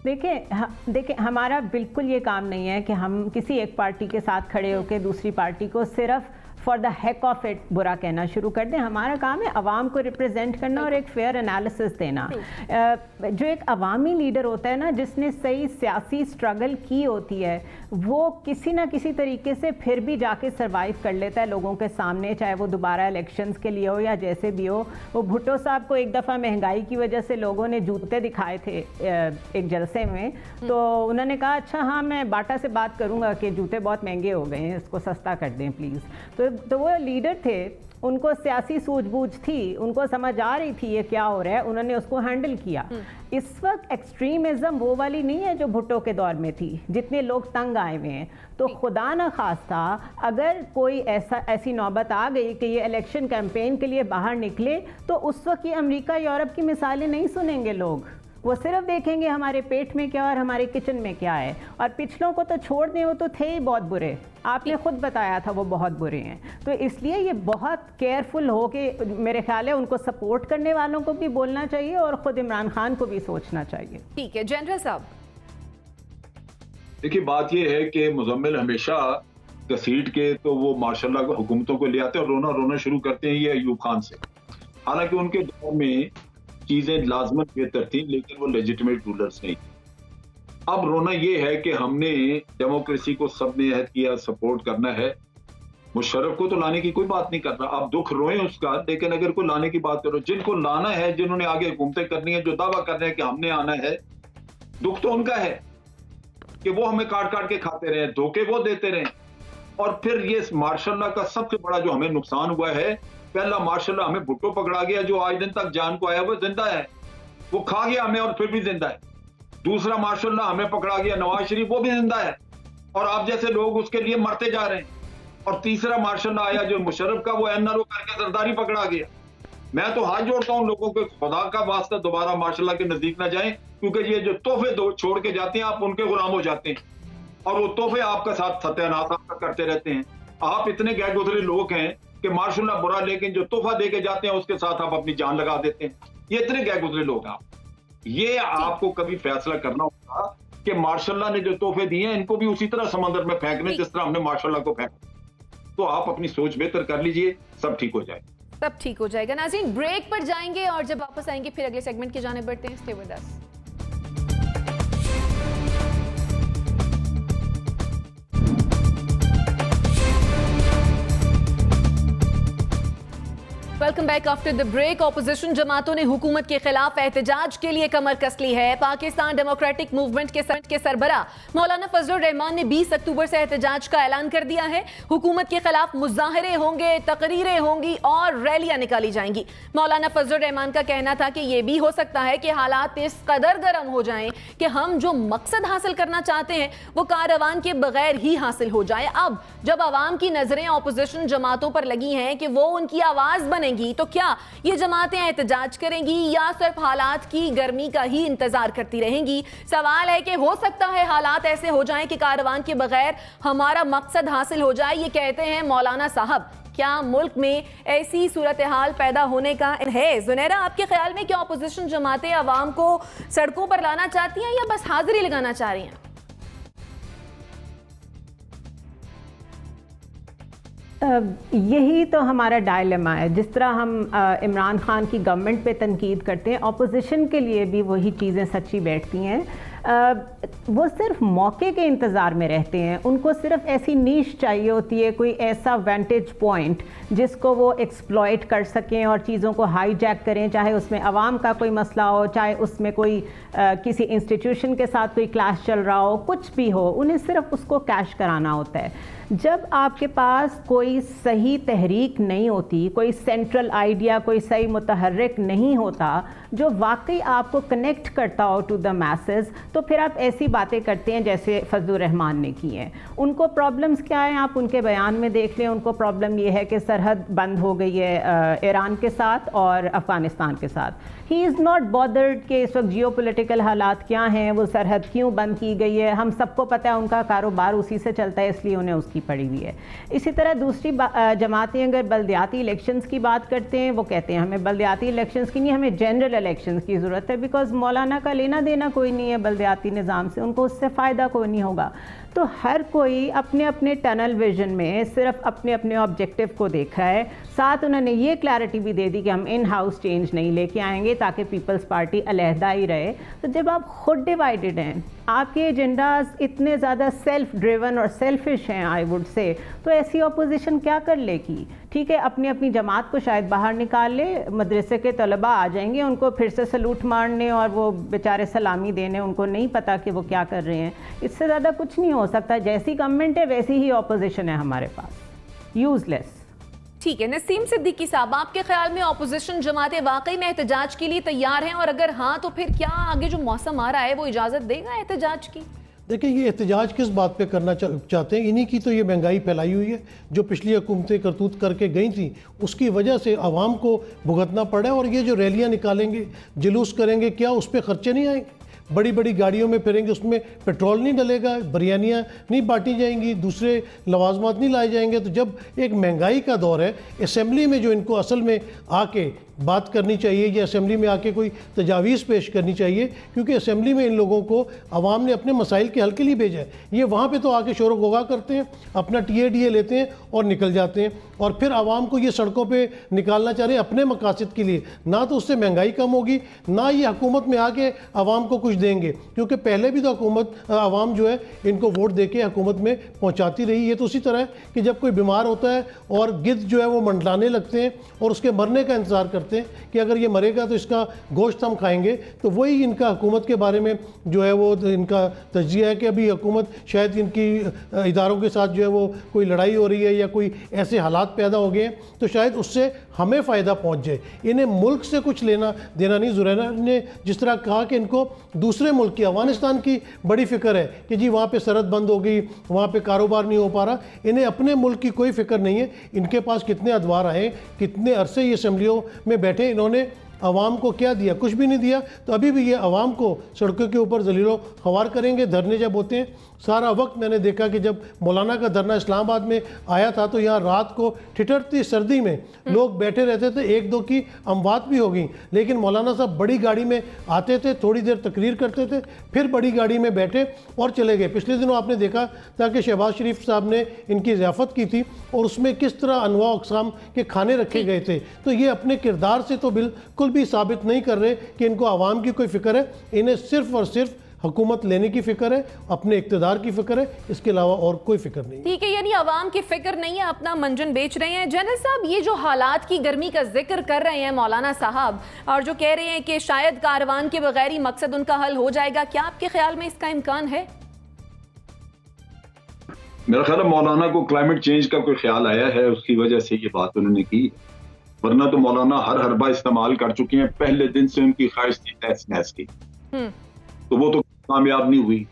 C: देखिए हमारा बिल्कुल ये काम नहीं है कि हम किसी एक पार्टी के साथ खड़े होकर दूसरी पार्टी को सिर्फ for the hack of it बुरा कहना शुरू कर दें। हमारा काम है अवाम को रिप्रेजेंट करना और एक फेयर एनालिसिस देना। जो एक अवामी लीडर होता है ना, जिसने सही सियासी स्ट्रगल की होती है, वो किसी ना किसी तरीके से फिर भी जाके सरवाइव कर लेता है लोगों के सामने, चाहे वो दोबारा इलेक्शंस के लिए हो या जैसे भी हो। वो भुट्टो साहब को एक दफ़ा महंगाई की वजह से लोगों ने जूते दिखाए थे एक जलसे में, तो उन्होंने कहा अच्छा हाँ मैं बाटा से बात करूँगा कि जूते बहुत महंगे हो गए हैं, इसको सस्ता कर दें प्लीज़। तो वो लीडर थे, उनको सियासी सूझबूझ थी, उनको समझ आ रही थी ये क्या हो रहा है, उन्होंने उसको हैंडल किया। इस वक्त एक्सट्रीमिज्म वो वाली नहीं है जो भुट्टो के दौर में थी, जितने लोग तंग आए हुए हैं। तो खुदा न खास्ता अगर कोई ऐसी नौबत आ गई कि ये इलेक्शन कैंपेन के लिए बाहर निकले, तो उस वक्त ये अमेरिका यूरोप की मिसालें नहीं सुनेंगे लोग। वो सिर्फ देखेंगे हमारे पेट में क्या और हमारे किचन में क्या है। और पिछलों को तो छोड़ दें, वो तो थे ही बहुत बुरे, आपने खुद बताया था वो बहुत बुरे हैं। तो इसलिए ये बहुत केयरफुल हो के, मेरे ख्याल है उनको सपोर्ट करने वालों को भी बोलना चाहिए और ख़ुद इमरान खान को भी सोचना चाहिए।
A: ठीक है जनरल साहब।
B: देखिए बात ये है कि मुजम्मिल हमेशा घसीट के तो वो माशाल्लाह हुकूमतों को ले आते हैं और रोना शुरू करते हैं ये अयूब खान से। हालांकि उनके दौर में चीजें लाजमत बेहतर थी, लेकिन वो लेजिटिमेट रूलर्स नहीं थे। अब रोना ये है कि हमने डेमोक्रेसी को सबने अहद किया, सपोर्ट करना है। मुशर्रफ को तो लाने की कोई बात नहीं कर रहा, आप दुख रोएं उसका, लेकिन अगर कोई लाने की बात करो, जिनको लाना है, जिन्होंने आगे हुकूमतें करनी है, जो दावा कर रहे हैं कि हमने आना है, दुख तो उनका है कि वो हमें काट काट के खाते रहे, धोखे वो देते रहे। और फिर ये मार्शल का सबसे बड़ा जो हमें नुकसान हुआ है, पहला मार्शल हमें भुट्टो पकड़ा गया जो आज दिन तक जान को आया वो जिंदा है, वो खा गया हमें और फिर भी जिंदा है। दूसरा मार्शल हमें पकड़ा गया नवाज शरीफ, वो भी जिंदा है और आप जैसे लोग उसके लिए मरते जा रहे हैं। और तीसरा मार्शल आया जो मुशर्रफ का, वो एनआरओ करके सरदारी पकड़ा गया। मैं तो हाथ जोड़ता हूं लोगों के, खुदा का वास्ता दोबारा मार्शल के नजदीक ना जाएं, क्योंकि ये जो तोहफे छोड़ के जाते हैं आप उनके गुलाम हो जाते हैं और वो तोहफे आपका साथ सत्यानाश आपका करते रहते हैं। आप इतने गैर गुजरे लोग हैं कि मार्शल बुरा, लेकिन जो तोहफा दे के जाते हैं उसके साथ आप अपनी जान लगा देते हैं। ये इतने गैर गुजरे लोग हैं आप। ये आपको कभी फैसला करना होगा कि मार्शल ने जो तोहफे दिए हैं इनको भी उसी तरह समंदर में फेंकने जिस तरह हमने मार्शल को फेंका। तो आप अपनी सोच बेहतर कर लीजिए, सब ठीक हो जाएगा।
A: सब ठीक हो जाएगा। नाज़रीन ब्रेक पर जाएंगे और जब वापस आएंगे फिर अगले सेगमेंट की जाने बढ़ते हैं। Stay with us. Welcome back after the break. Opposition जमातों ने हुकूमत के खिलाफ एहतजाज के लिए कमर कस ली है। पाकिस्तान डेमोक्रेटिक मूवमेंट के सरबरा मौलाना फजलुर रहमान ने 20 अक्टूबर से एहतजाज का ऐलान कर दिया है। हुकूमत के खिलाफ मुजाहरे होंगे, तकरीरें होंगी और रैलियां निकाली जाएंगी। मौलाना फजलुर रहमान का कहना था कि यह भी हो सकता है कि हालात इस कदर गर्म हो जाएं कि हम जो मकसद हासिल करना चाहते हैं वो कारवान के बगैर ही हासिल हो जाए। अब जब आवाम की नजरें ऑपोजिशन जमातों पर लगी हैं कि वो उनकी आवाज बनेंगी, तो क्या ये जमातें एहतजाज करेंगी या सिर्फ हालात की गर्मी का ही इंतजार करती रहेंगी? सवाल है कि हो सकता है हालात ऐसे हो जाएं कि कारवान के बगैर हमारा मकसद हासिल हो जाए। ये कहते हैं मौलाना साहब। क्या मुल्क में ऐसी सूरत हाल पैदा होने का है? जुनैरा, आपके ख्याल में क्या ऑपोजिशन जमातें आवाम को सड़कों पर लाना चाहती हैं या बस हाजिरी लगाना चाह रही हैं?
C: यही तो हमारा डायलेमा है। जिस तरह हम इमरान खान की गवर्नमेंट पे तनकीद करते हैं, ऑपोजिशन के लिए भी वही चीज़ें सच्ची बैठती हैं। वो सिर्फ मौके के इंतज़ार में रहते हैं। उनको सिर्फ ऐसी नीश चाहिए होती है, कोई ऐसा वेंटेज पॉइंट जिसको वो एक्सप्लॉइट कर सकें और चीज़ों को हाईजैक करें, चाहे उसमें आवाम का कोई मसला हो, चाहे उसमें कोई किसी इंस्टीट्यूशन के साथ कोई क्लैश चल रहा हो, कुछ भी हो, उन्हें सिर्फ उसको कैश कराना होता है। जब आपके पास कोई सही तहरीक नहीं होती, कोई सेंट्रल आइडिया, कोई सही मुतहर्रिक नहीं होता जो वाकई आपको कनेक्ट करता हो टू द मैसेस, तो फिर आप ऐसी बातें करते हैं जैसे फजलुर रहमान ने की हैं। उनको प्रॉब्लम्स क्या है आप उनके बयान में देख लें। उनको प्रॉब्लम ये है कि सरहद बंद हो गई है ईरान के साथ और अफ़गानिस्तान के साथ। ही इज़ नॉट बॉदर्ड कि इस वक्त जियोपॉलिटिकल हालात क्या हैं, वो सरहद क्यों बंद की गई है। हम सबको पता है उनका कारोबार उसी से चलता है, इसलिए उन्हें उसकी पड़ी हुई है। इसी तरह दूसरी जमातें अगर बल्दियाती इलेक्शंस की बात करते हैं, वो कहते हैं हमें बल्दियाती इलेक्शंस की नहीं, हमें जनरल इलेक्शंस की ज़रूरत है, बिकॉज मौलाना का लेना देना कोई नहीं है बल्दियाती निज़ाम से, उनको उससे फ़ायदा कोई नहीं होगा। तो हर कोई अपने अपने टनल विजन में सिर्फ अपने अपने ऑब्जेक्टिव को देख रहा है। साथ उन्होंने ये क्लैरिटी भी दे दी कि हम इन हाउस चेंज नहीं लेके आएंगे ताकि पीपल्स पार्टी अलहदा ही रहे। तो जब आप खुद डिवाइडेड हैं, आपके एजेंडाज इतने ज़्यादा सेल्फ ड्रिवन और सेल्फिश हैं आई वुड से, तो ऐसी ऑपोजिशन क्या कर लेगी? ठीक है, अपनी अपनी जमात को शायद बाहर निकाल ले, मदरसे के तलबा आ जाएंगे उनको फिर से सलूट मारने और वो बेचारे सलामी देने, उनको नहीं पता कि वो क्या कर रहे हैं। इससे ज़्यादा कुछ नहीं हो सकता। जैसी गवर्नमेंट है वैसी ही ऑपोजिशन है हमारे पास, यूजलेस।
A: ठीक है, नसीम सिद्दीकी साहब, आपके ख्याल में ऑपोजिशन जमातें वाकई में एहतजाज के लिए तैयार हैं? और अगर हाँ, तो फिर क्या आगे जो मौसम आ रहा है वो इजाज़त देगा एहतजाज की?
F: देखिए, ये एहतजाज किस बात पे करना चाहते हैं? इन्हीं की तो ये महंगाई फैलाई हुई है जो पिछली हुकूमतें करतूत करके गई थी, उसकी वजह से आवाम को भुगतना पड़ा है। और ये जो रैलियाँ निकालेंगे, जुलूस करेंगे, क्या उस पर खर्चे नहीं आएंगे? बड़ी बड़ी गाड़ियों में फिरेंगे, उसमें पेट्रोल नहीं डलेगा, बिरयानियाँ नहीं बांटी जाएंगी, दूसरे लवाजमात नहीं लाए जाएंगे। तो जब एक महंगाई का दौर है, असेंबली में जो इनको असल में आके बात करनी चाहिए या असेंबली में आके कोई तजावीज़ पेश करनी चाहिए, क्योंकि असेंबली में इन लोगों को आवाम ने अपने मसाइल के हल के लिए भेजा है। ये वहाँ पे तो आके शोर गोगा करते हैं, अपना टीए लेते हैं और निकल जाते हैं, और फिर आवाम को ये सड़कों पे निकालना चाह रहे हैं अपने मकासद के लिए। ना तो उससे महंगाई कम होगी, ना ये हुकूमत में आके आवाम को कुछ देंगे, क्योंकि पहले भी तो हुकूमत आवाम जो है इनको वोट दे के हुकूमत में पहुँचाती रही। ये तो उसी तरह है कि जब कोई बीमार होता है और गिद्ध जो है वो मंडलाने लगते हैं और उसके मरने का इंतज़ार करते हैं कि अगर ये मरेगा तो इसका गोश्त हम खाएंगे। तो वही इनका हुकूमत के बारे में जो है वो इनका तज्जिया है कि अभी हुकूमत शायद इनकी इदारों के साथ जो है वो कोई लड़ाई हो रही है या कोई ऐसे हालात पैदा हो गए हैं तो शायद उससे हमें फ़ायदा पहुंच जाए। इन्हें मुल्क से कुछ लेना देना नहीं। जुरैना ने जिस तरह कहा कि इनको दूसरे मुल्क की, अफगानिस्तान की बड़ी फ़िक्र है कि जी वहाँ पे सरहद बंद हो गई, वहाँ पे कारोबार नहीं हो पा रहा। इन्हें अपने मुल्क की कोई फ़िक्र नहीं है। इनके पास कितने अदवार आए, कितने अरसे ये असम्बलियों में बैठे, इन्होंने आवाम को क्या दिया? कुछ भी नहीं दिया। तो अभी भी ये आवाम को सड़कों के ऊपर जलीलो ख्वार करेंगे। धरने जब होते हैं, सारा वक्त मैंने देखा कि जब मौलाना का धरना इस्लामाबाद में आया था तो यहाँ रात को ठिठुरती सर्दी में लोग बैठे रहते थे, एक दो की अमवात भी हो गई। लेकिन मौलाना साहब बड़ी गाड़ी में आते थे, थोड़ी देर तकरीर करते थे, फिर बड़ी गाड़ी में बैठे और चले गए। पिछले दिनों आपने देखा था कि शहबाज शरीफ साहब ने इनकी ज़ियाफ़त की थी और उसमें किस तरह अनवा अक़साम के खाने रखे गए थे। तो ये अपने किरदार से तो बिल्कुल भी साबित नहीं कर रहे कि इनको आवाम की कोई फ़िक्र है। इन्हें सिर्फ़ और सिर्फ हुकूमत लेने की फ़िक्र है, अपने इक़्तिदार की फ़िक्र है, इसके अलावा और कोई फ़िक्र नहीं।
A: ठीक है, यानी आवाम की फ़िक्र नहीं है, अपना मंजन बेच रहे हैं। जनरल साहब, ये जो हालात की गर्मी का जिक्र कर रहे हैं मौलाना साहब, और जो कह रहे हैं कि शायद कारवान के बगैर ही मकसद उनका हल हो जाएगा, क्या आपके ख्याल में इसका इम्कान है?
B: मेरा ख्याल है मौलाना को क्लाइमेट चेंज का कोई ख्याल आया है, उसकी वजह से ये बात उन्होंने की, वरना तो मौलाना हर हरबा इस्तेमाल कर चुके हैं। पहले दिन से उनकी ख्वाहिश थी तहस नहस की, तो वो तो कामयाब नहीं हुई।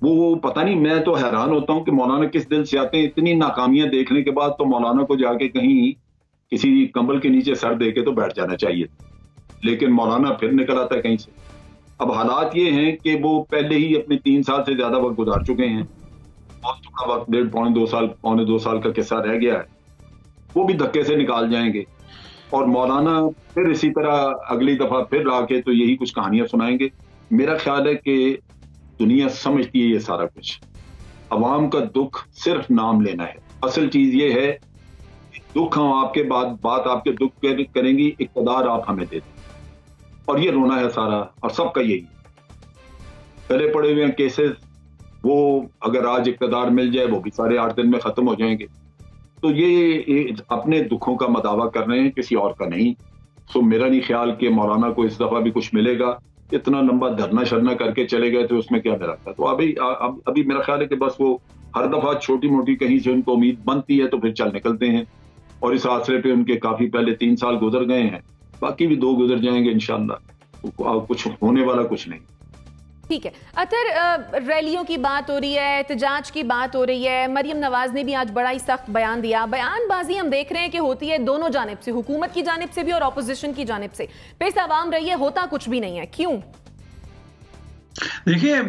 B: वो पता नहीं, मैं तो हैरान होता हूं कि मौलाना किस दिल से आते हैं। इतनी नाकामियां देखने के बाद तो मौलाना को जाके कहीं किसी कंबल के नीचे सर दे के तो बैठ जाना चाहिए, लेकिन मौलाना फिर निकल आता है कहीं से। अब हालात ये हैं कि वो पहले ही अपने 3 साल से ज्यादा वक्त गुजार चुके हैं, और थोड़ा वक्त 1.5 पौने 2 साल का किस्सा रह गया है, वो भी धक्के से निकाल जाएंगे। और मौलाना फिर इसी तरह अगली दफा फिर आके तो यही कुछ कहानियां सुनाएंगे। मेरा ख्याल है कि दुनिया समझती है ये सारा कुछ, अवाम का दुख सिर्फ नाम लेना है। असल चीज ये है, दुख हम आपके बात आपके दुख करेंगी, इक़्तिदार आप हमें दे दें, और ये रोना है सारा, और सबका यही गले पड़े हुए हैं केसेस। वो अगर आज इक़्तिदार मिल जाए वो भी सारे 8 दिन में खत्म हो जाएंगे। तो ये अपने दुखों का मदावा कर रहे हैं, किसी और का नहीं। तो मेरा नहीं ख्याल कि मौलाना को इस दफा भी कुछ मिलेगा। इतना लंबा धरना शरना करके चले गए तो उसमें क्या मेरा था। तो अभी मेरा ख्याल है कि बस वो हर दफा छोटी मोटी कहीं से उनको उम्मीद बनती है तो फिर चल निकलते हैं, और इस आसरे पे उनके काफी पहले 3 साल गुजर गए हैं, बाकी भी 2 गुजर जाएंगे इंशाल्लाह। कुछ होने वाला कुछ नहीं।
A: ठीक है अतर, रैलियों की बात हो रही है, एहतजाज की बात हो रही है। मरियम नवाज ने भी आज बड़ा ही सख्त बयान दिया। बयानबाजी हम देख रहे हैं कि होती है दोनों जानिब से, हुकूमत की जानिब से भी और अपोजिशन की जानिब से। पेश आवाम रही है, होता कुछ भी नहीं है, क्यों?
E: देखिए,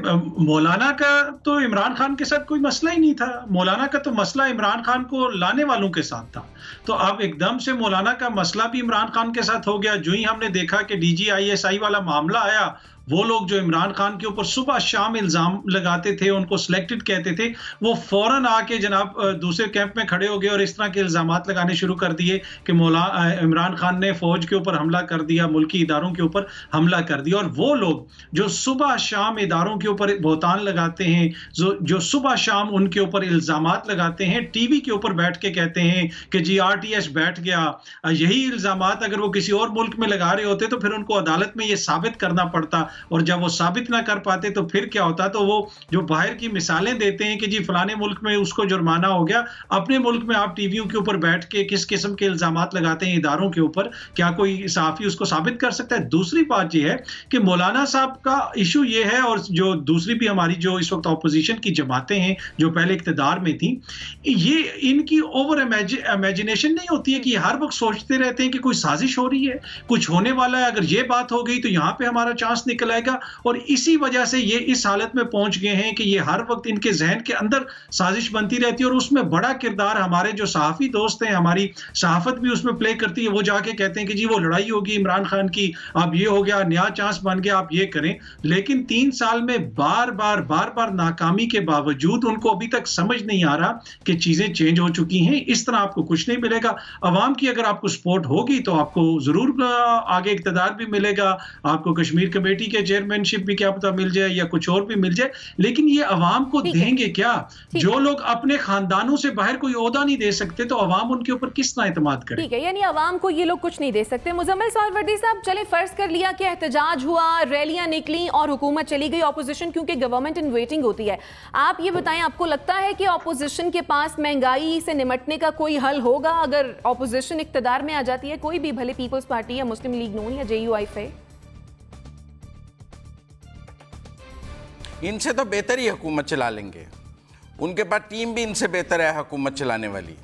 E: मौलाना का तो इमरान खान के साथ कोई मसला ही नहीं था। मौलाना का तो मसला इमरान खान को लाने वालों के साथ था। तो अब एकदम से मौलाना का मसला भी इमरान खान के साथ हो गया। जो ही हमने देखा कि DGISI वाला मामला आया, वो लोग जो इमरान खान के ऊपर सुबह शाम इल्जाम लगाते थे, उनको सिलेक्टेड कहते थे, वो फौरन आके जनाब दूसरे कैंप में खड़े हो गए और इस तरह के इल्जामात लगाने शुरू कर दिए कि इमरान खान ने फौज के ऊपर हमला कर दिया, मुल्की इदारों के ऊपर हमला कर दिया। और वो लोग जो सुबह शाम इदारों के ऊपर बहुतान लगाते हैं, जो सुबह शाम उनके ऊपर इल्जामात लगाते हैं, टीवी के ऊपर बैठ के कहते हैं कि जी RTS बैठ गया। यही इल्जामात अगर वो किसी और मुल्क में लगा रहे होते तो फिर उनको अदालत में ये साबित करना पड़ता, और जब वो साबित ना कर पाते तो फिर क्या होता। तो वो जो बाहर की मिसालें देते हैं कि जी फलाने मुल्क में उसको जुर्माना हो गया, अपने मुल्क में आप टीवियों के ऊपर बैठ के किस किस्म के इल्जामात लगाते हैं इदारों के ऊपर, क्या कोई सहाफी उसको साबित कर सकता है? दूसरी बात यह है कि मौलाना साहब का इशू ये है, और जो दूसरी भी हमारी जो इस वक्त अपोजिशन की जमातें हैं जो पहले इक्तदार में थी, ये इनकी ओवर इमेजिनेशन नहीं होती है कि हर वक्त सोचते रहते हैं कि कोई साजिश हो रही है, कुछ होने वाला है, अगर ये बात हो गई तो यहां पे हमारा चांस निकल आएगा। और इसी वजह से ये इस हालत में पहुंच गए हैं कि ये हर वक्त इनके जहन के अंदर साजिश बनती रहती है, और उसमें बड़ा किरदार हमारे जो सहाफी दोस्त हैं, हमारी सहाफत भी उसमें प्ले करती है। वो जाके कहते हैं कि जी वो लड़ाई होगी इमरान खान की, अब ये हो गया, नया चांस बन गया, आप ये करें। लेकिन 3 साल में बार बार नाकामी के बावजूद उनको अभी तक समझ नहीं आ रहा कि चीजें चेंज हो चुकी हैं। इस तरह आपको कुछ नहीं मिलेगा। अवाम की अगर आपको सपोर्ट होगी तो आपको जरूर आगे इक्तदार भी मिलेगा, आपको कश्मीर कमेटी के चेयरमैनशिप भी क्या पता मिल जाए या कुछ और भी मिल जाए। लेकिन ये अवाम को देंगे क्या? जो लोग अपने खानदानों से बाहर कोई ओहदा नहीं दे सकते तो अवाम उनके ऊपर किस तरह एतमाद करे?
A: ठीक है, यानी अवाम को ये लोग कुछ नहीं दे सकते। मुजम्मिल साहब चले फर्ज कर लिया कि एहतजाज हुआ, रैलियां निकली और हुकूमत चली गई, ऑपोजिशन क्योंकि गवर्नमेंट इन वेटिंग होती है। आप ये बताएं, आपको लगता है कि ऑपोजिशन के पास महंगाई से निपटने का कोई हल होगा अगर ऑपोजिशन इक्तदार में आ जाती है, कोई भी, भले पीपल्स पार्टी या मुस्लिम लीग नून या JUI?
D: इनसे तो बेहतर ही हुकूमत चला लेंगे। उनके पास टीम भी इनसे बेहतर है हुकूमत चलाने वाली,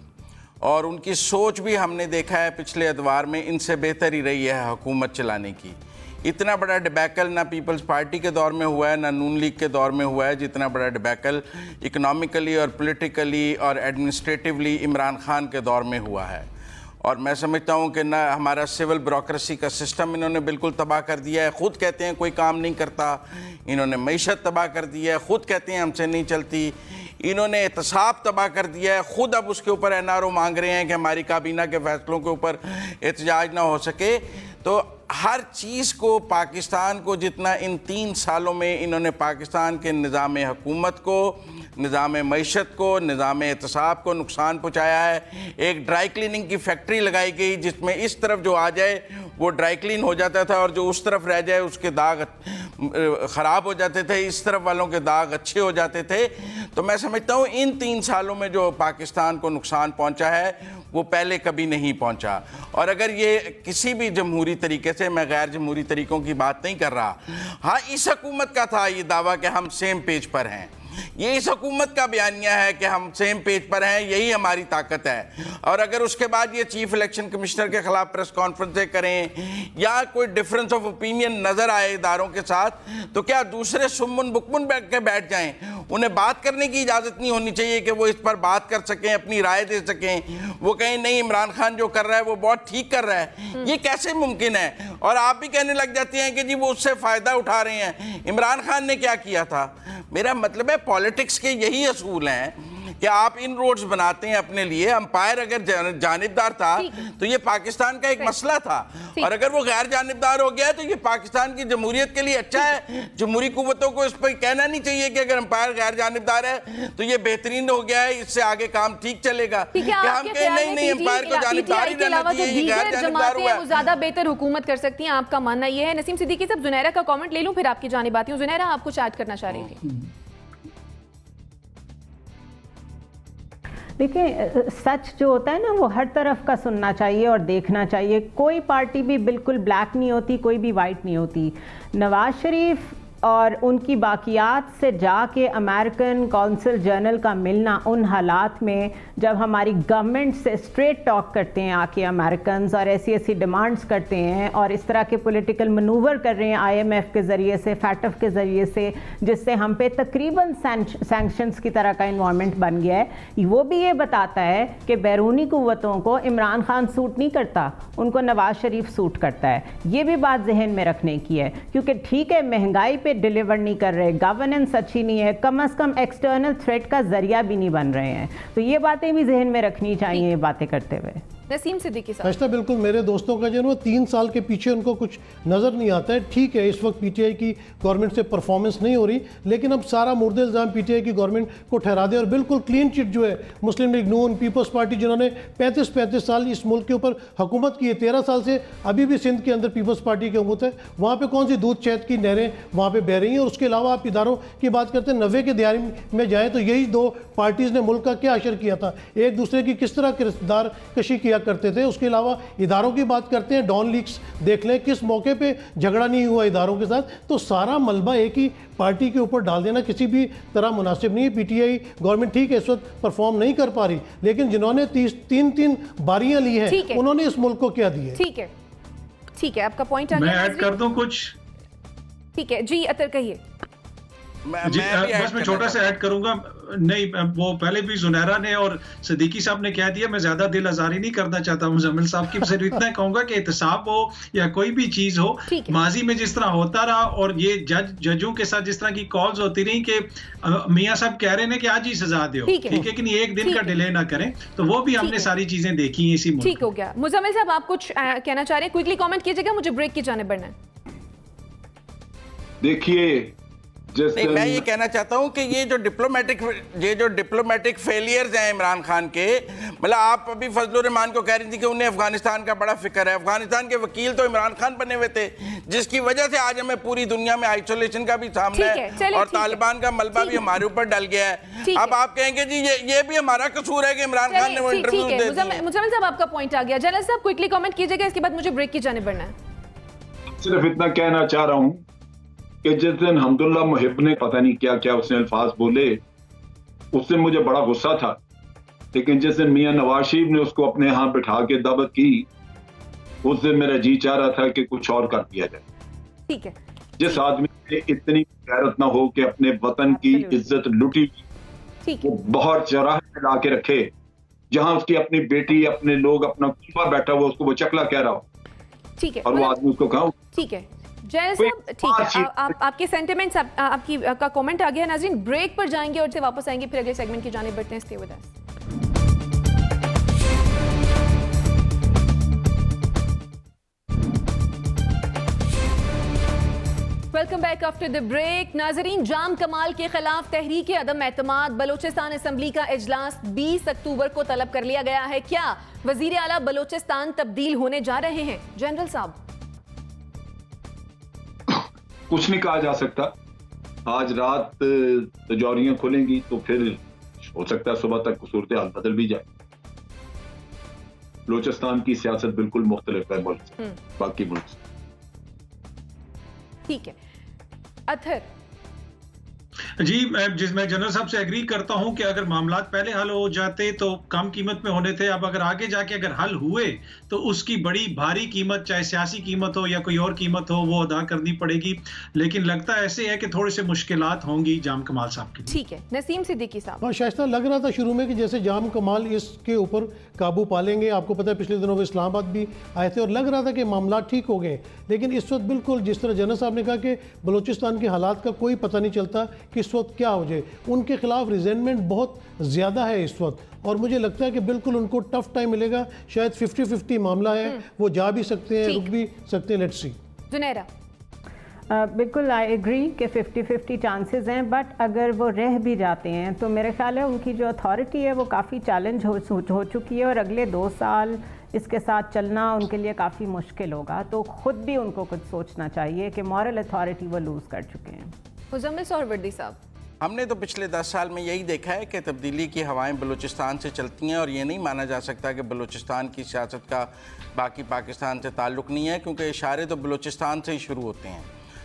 D: और उनकी सोच भी हमने देखा है पिछले अदवार में इनसे बेहतर ही रही है हुकूमत चलाने की। इतना बड़ा डिबैकल ना पीपल्स पार्टी के दौर में हुआ है ना नून लीग के दौर में हुआ है जितना बड़ा डिबैकल इकनॉमिकली और पॉलिटिकली और एडमिनिस्ट्रेटिवली इमरान खान के दौर में हुआ है। और मैं समझता हूँ कि ना हमारा सिविल ब्यूरोक्रेसी का सिस्टम इन्होंने बिल्कुल तबाह कर दिया है। ख़ुद कहते हैं कोई काम नहीं करता, इन्होंने मईशत तबाह कर दी है, ख़ुद कहते हैं हमसे नहीं चलती, इन्होंने एहतसाब तबाह कर दिया है, ख़ुद अब उसके ऊपर NRO मांग रहे हैं कि हमारी काबीना के फैसलों के ऊपर एहतजाज ना हो सके। तो हर चीज़ को, पाकिस्तान को जितना इन 3 सालों में इन्होंने पाकिस्तान के निज़ाम हुकूमत को, निज़ाम मईशत को, निज़ाम एहतसाब को नुकसान पहुँचाया है। एक ड्राई क्लीनिंग की फैक्ट्री लगाई गई जिसमें इस तरफ जो आ जाए वो ड्राई क्लीन हो जाता था और जो उस तरफ रह जाए उसके दाग ख़राब हो जाते थे, इस तरफ वालों के दाग अच्छे हो जाते थे। तो मैं समझता हूँ इन 3 सालों में जो पाकिस्तान को नुकसान पहुँचा है वो पहले कभी नहीं पहुँचा। और अगर ये किसी भी जमहूरी तरीके से, मैं गैर जमहूरी तरीक़ों की बात नहीं कर रहा, हाँ इस हुकूमत का था ये दावा कि हम सेम पेज पर हैं, ये इस हुकूमत का बयानिया है कि हम सेम पेज पर हैं, यही हमारी ताकत है। और अगर उसके बाद ये चीफ इलेक्शन कमिश्नर के खिलाफ प्रेस कॉन्फ्रेंसें करें या कोई डिफरेंस ऑफ ओपिनियन नज़र आए इदारों के साथ, तो क्या दूसरे सुम्मुन बुकमुन बैठ जाएं? उन्हें बात करने की इजाज़त नहीं होनी चाहिए कि वो इस पर बात कर सकें, अपनी राय दे सकें। वो कहें नहीं इमरान खान जो कर रहा है वो बहुत ठीक कर रहा है, ये कैसे मुमकिन है? और आप भी कहने लग जाती हैं कि जी वो उससे फ़ायदा उठा रहे हैं। इमरान खान ने क्या किया था? मेरा मतलब है पॉलिटिक्स के यही असूल हैं कि आप इन रोड्स बनाते हैं अपने लिए। अंपायर अगर जानिबदार था तो ये पाकिस्तान का एक मसला था, और अगर वो गैर जानिबदार हो गया है तो ये पाकिस्तान की जमहूरियत के लिए अच्छा है। जमहूरी कुव्वतों को इस पर कहना नहीं चाहिए कि अगर अंपायर गैर जानिबदार है तो ये बेहतरीन हो गया है, इससे आगे काम ठीक चलेगा। क्या हम कहें नहीं अंपायर को जानिबदार ही रहना चाहिए, ये गैर जानिबदार हुआ है,
A: ज्यादा बेहतर हुकूमत कर सकती है, आपका मानना ये है? नसीम सिद्दीकी साहब, जुनैरा का कमेंट ले लूं फिर आपकी जानिब आती हूं। जुनैरा, आप कुछ ऐड करना चाह रही थी?
C: देखिए, सच जो होता है ना वो हर तरफ का सुनना चाहिए और देखना चाहिए। कोई पार्टी भी बिल्कुल ब्लैक नहीं होती, कोई भी वाइट नहीं होती। नवाज शरीफ और उनकी बाकियात से जाके अमेरिकन कौंसिल जर्नल का मिलना उन हालात में जब हमारी गवर्नमेंट से स्ट्रेट टॉक करते हैं आके अमेरिकन और ऐसी ऐसी डिमांड्स करते हैं और इस तरह के पॉलिटिकल मनूवर कर रहे हैं IMF के ज़रिए से, फैटफ के ज़रिए से, जिससे हम पे तकरीबन सैंक्शंस की तरह का इन्वायरमेंट बन गया है। वो भी ये बताता है कि बैरूनी कुव्वतों को इमरान खान सूट नहीं करता, उनको नवाज शरीफ सूट करता है। ये भी बात जहन में रखने की है, क्योंकि ठीक है महंगाई पे डिलीवर नहीं कर रहे, गवर्नेंस अच्छी नहीं है, कम से कम एक्सटर्नल थ्रेट का जरिया भी नहीं बन रहे हैं। तो ये बातें भी जहन में रखनी चाहिए ये बातें करते हुए।
A: नसीम सिद्दीकी साहब,
F: फैसला बिल्कुल मेरे दोस्तों का जो है 3 साल के पीछे उनको कुछ नज़र नहीं आता है। ठीक है इस वक्त PTI की गवर्नमेंट से परफॉर्मेंस नहीं हो रही, लेकिन अब सारा मुर्दे इल्ज़ाम PTI की गवर्नमेंट को ठहरा दे और बिल्कुल क्लीन चिट जो है मुस्लिम लीग नून, पीपल्स पार्टी जिन्होंने 35 साल इस मुल्क के ऊपर हुकूमत की है, 13 साल से अभी भी सिंध के अंदर पीपल्स पार्टी की हुकूमत है। वहाँ पर कौन सी दूध शहद की नहरें वहाँ पर बह रही हैं? और उसके अलावा आप इदारों की बात करते हैं, 90 के दहाई में जाएँ तो यही 2 पार्टीज़ ने मुल्क का क्या असर किया था, एक दूसरे की किस तरह किरदार कशी किया करते थे। उसके अलावा इदारों की बात करते हैं, डॉन लीक्स देख लें, किस मौके पे झगड़ा नहीं हुआ इदारों के साथ। तो सारा मलबा एक ही पार्टी के ऊपर डाल देना किसी भी तरह मुनासिब नहीं है। PTI गवर्नमेंट ठीक है इस वक्त परफॉर्म नहीं कर पा रही, लेकिन जिन्होंने 3 बारियां ली हैं उन्होंने इस मुल्क को क्या दी है।
A: ठीक है, आपका पॉइंट आ गया।
E: मैं ऐड कर दूं कुछ?
A: ठीक है जी, अतर कहिए।
E: बस मैं छोटा सा ऐड करूंगा। नहीं, वो पहले भी जुनैरा ने और सिद्दीकी साहब ने कह दिया, मैं ज्यादा दिल आजारी नहीं करना चाहता मुजम्मिल साहब की। सिर्फ इतना कहूंगा कि एहतसाब हो या कोई भी चीज हो, माजी में जिस तरह होता रहा और ये जजों के साथ जिस तरह की कॉल्स होती रही कि मियां साहब कह रहे हैं कि आज ही सजा दो, ठीक है कि नहीं, एक दिन का डिले ना करें, तो वो भी हमने सारी चीजें देखी हैं इसी।
A: ठीक हो गया। मुजम्मिल साहब, आप कुछ कहना चाह रहे हैं? क्विकली कॉमेंट कीजिएगा, मुझे ब्रेक की जाने बढ़ना है।
B: देखिए,
D: नहीं, मैं ये कहना चाहता हूं कि ये जो डिप्लोमेटिक फेलियर्स हैं इमरान खान के, मतलब आप अभी फजलुर रहमान को कह रही थी कि उन्हें अफगानिस्तान का बड़ा फिक्र है। अफगानिस्तान के वकील तो इमरान खान बने हुए थे, जिसकी वजह से आज हमें पूरी दुनिया में आइसोलेशन का भी सामना है और तालिबान का मलबा भी हमारे ऊपर डल गया है। अब आप कहेंगे जी ये भी हमारा कसूर है कि इमरान खान ने वो इंटरव्यू दे दिया।
A: मुजम्मिल साहब, आपका पॉइंट आ गया। जनरल साहब, क्विकली कमेंट कीजिएगा, इसके बाद मुझे ब्रेक की जाने बढ़ना है।
B: सिर्फ इतना कहना चाह रहा हूं कि जिस दिन हमदुल्ला मुहिब ने पता नहीं क्या क्या उसने अल्फाज बोले, उस दिन मुझे बड़ा गुस्सा था, लेकिन जिस दिन मियां नवाज शरीफ ने उसको अपने यहाँ बिठा के दावत की, उस दिन मेरा जी चाह रहा था कि कुछ और कर दिया जाए।
A: ठीक है,
B: जिस आदमी में इतनी गैरत ना हो कि अपने वतन की इज्जत लुटी, वो बहुत चौराहे पे ला के रखे, जहां उसकी अपनी बेटी, अपने लोग, अपना कुंबा बैठा हुआ, उसको वो चकला कह रहा हो,
A: ठीक है,
B: और वो आदमी उसको कहा।
A: ठीक है जय साहब, ठीक है, आपके सेंटिमेंट्स, आपकी का कमेंट आ गया। नाज़रीन, ब्रेक पर जाएंगे और से वापस आएंगे, फिर अगले सेगमेंट की जानिब बढ़ते हैं। Stay with us. Welcome back after the break. नाजरीन, जाम कमाल के खिलाफ तहरीक अदम एतमाद बलोचिस्तान असम्बली का इजलास 20 अक्टूबर को तलब कर लिया गया है। क्या वजीर आला बलोचिस्तान तब्दील होने जा रहे हैं? जनरल साहब,
B: कुछ नहीं कहा जा सकता। आज रात तिजोरियां खुलेंगी तो फिर हो सकता है सुबह तक सूरत हाल बदल भी जाए। बलोचिस्तान की सियासत बिल्कुल मुख्तलिफ है मुल्क से, बाकी मुल्क से।
A: ठीक है अथर।
E: जी, मैं जनरल साहब से एग्री करता हूं कि अगर मामला पहले हल हो जाते तो कम कीमत में होने थे। अब अगर आगे जाके अगर हल हुए तो उसकी बड़ी भारी कीमत, चाहे सियासी कीमत हो या कोई और कीमत हो, वो अदा करनी पड़ेगी। लेकिन लगता ऐसे है कि थोड़ी से मुश्किलात होंगी जाम कमाल साहब की।
A: ठीक है, नसीम सिद्दीकी साहब।
F: हाँ, शाइस्ता लग रहा था शुरू में कि जैसे जाम कमाल इसके ऊपर काबू पा लेंगे। आपको पता है पिछले दिनों में इस्लामाबाद भी आए थे और लग रहा था कि मामला ठीक हो गए। लेकिन इस वक्त बिल्कुल जिस तरह जनरल साहब ने कहा कि बलूचिस्तान के हालात का कोई पता नहीं चलता कि इस वक्त क्या हो जाए। उनके खिलाफ रिजेंटमेंट बहुत ज़्यादा है इस वक्त और मुझे लगता है कि बिल्कुल उनको टफ टाइम मिलेगा। शायद 50-50 मामला है, वो जा भी सकते हैं, रुक भी सकते हैं। Let's see.
A: जुनैरा।
C: बिल्कुल आई एग्री कि 50-50 चांसेस हैं, बट अगर वो रह भी जाते हैं तो मेरे ख्याल है उनकी जो अथॉरिटी है वो काफ़ी चैलेंज हो चुकी है और अगले 2 साल इसके साथ चलना उनके लिए काफ़ी मुश्किल होगा। तो ख़ुद भी उनको कुछ सोचना चाहिए कि मॉरल अथॉरिटी वो लूज़ कर चुके हैं।
A: मुजम्मिल सोहरवर्दी साहब,
D: हमने तो पिछले 10 साल में यही देखा है कि तब्दीली की हवाएं बलूचिस्तान से चलती हैं और ये नहीं माना जा सकता कि बलूचिस्तान की सियासत का बाकी पाकिस्तान से ताल्लुक़ नहीं है, क्योंकि इशारे तो बलूचिस्तान से ही शुरू होते हैं।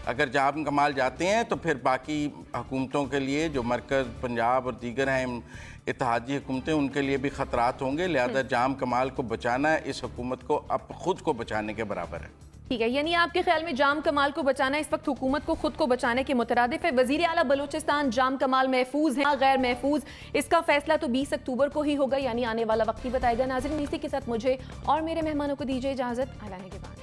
D: अगर जाम कमाल जाते हैं तो फिर बाकी हुकूमतों के लिए, जो मरकज़, पंजाब और दीगर हैं इत्तेहादी हुकूमतें, उनके लिए भी ख़तरात होंगे। लिहाजा जाम कमाल को बचाना इस हुकूमत को अब ख़ुद को बचाने के बराबर है।
A: ठीक है, यानी आपके ख्याल में जाम कमाल को बचाना इस वक्त हुकूमत को खुद को बचाने के मुतरादिफ है। वजीर आला बलूचिस्तान जाम कमाल महफूज है, गैर महफूज, इसका फैसला तो 20 अक्टूबर को ही होगा, यानी आने वाला वक्त ही बताएगा। नाज़रीन, इसी के साथ मुझे और मेरे मेहमानों को दीजिए इजाज़त। आने के बाद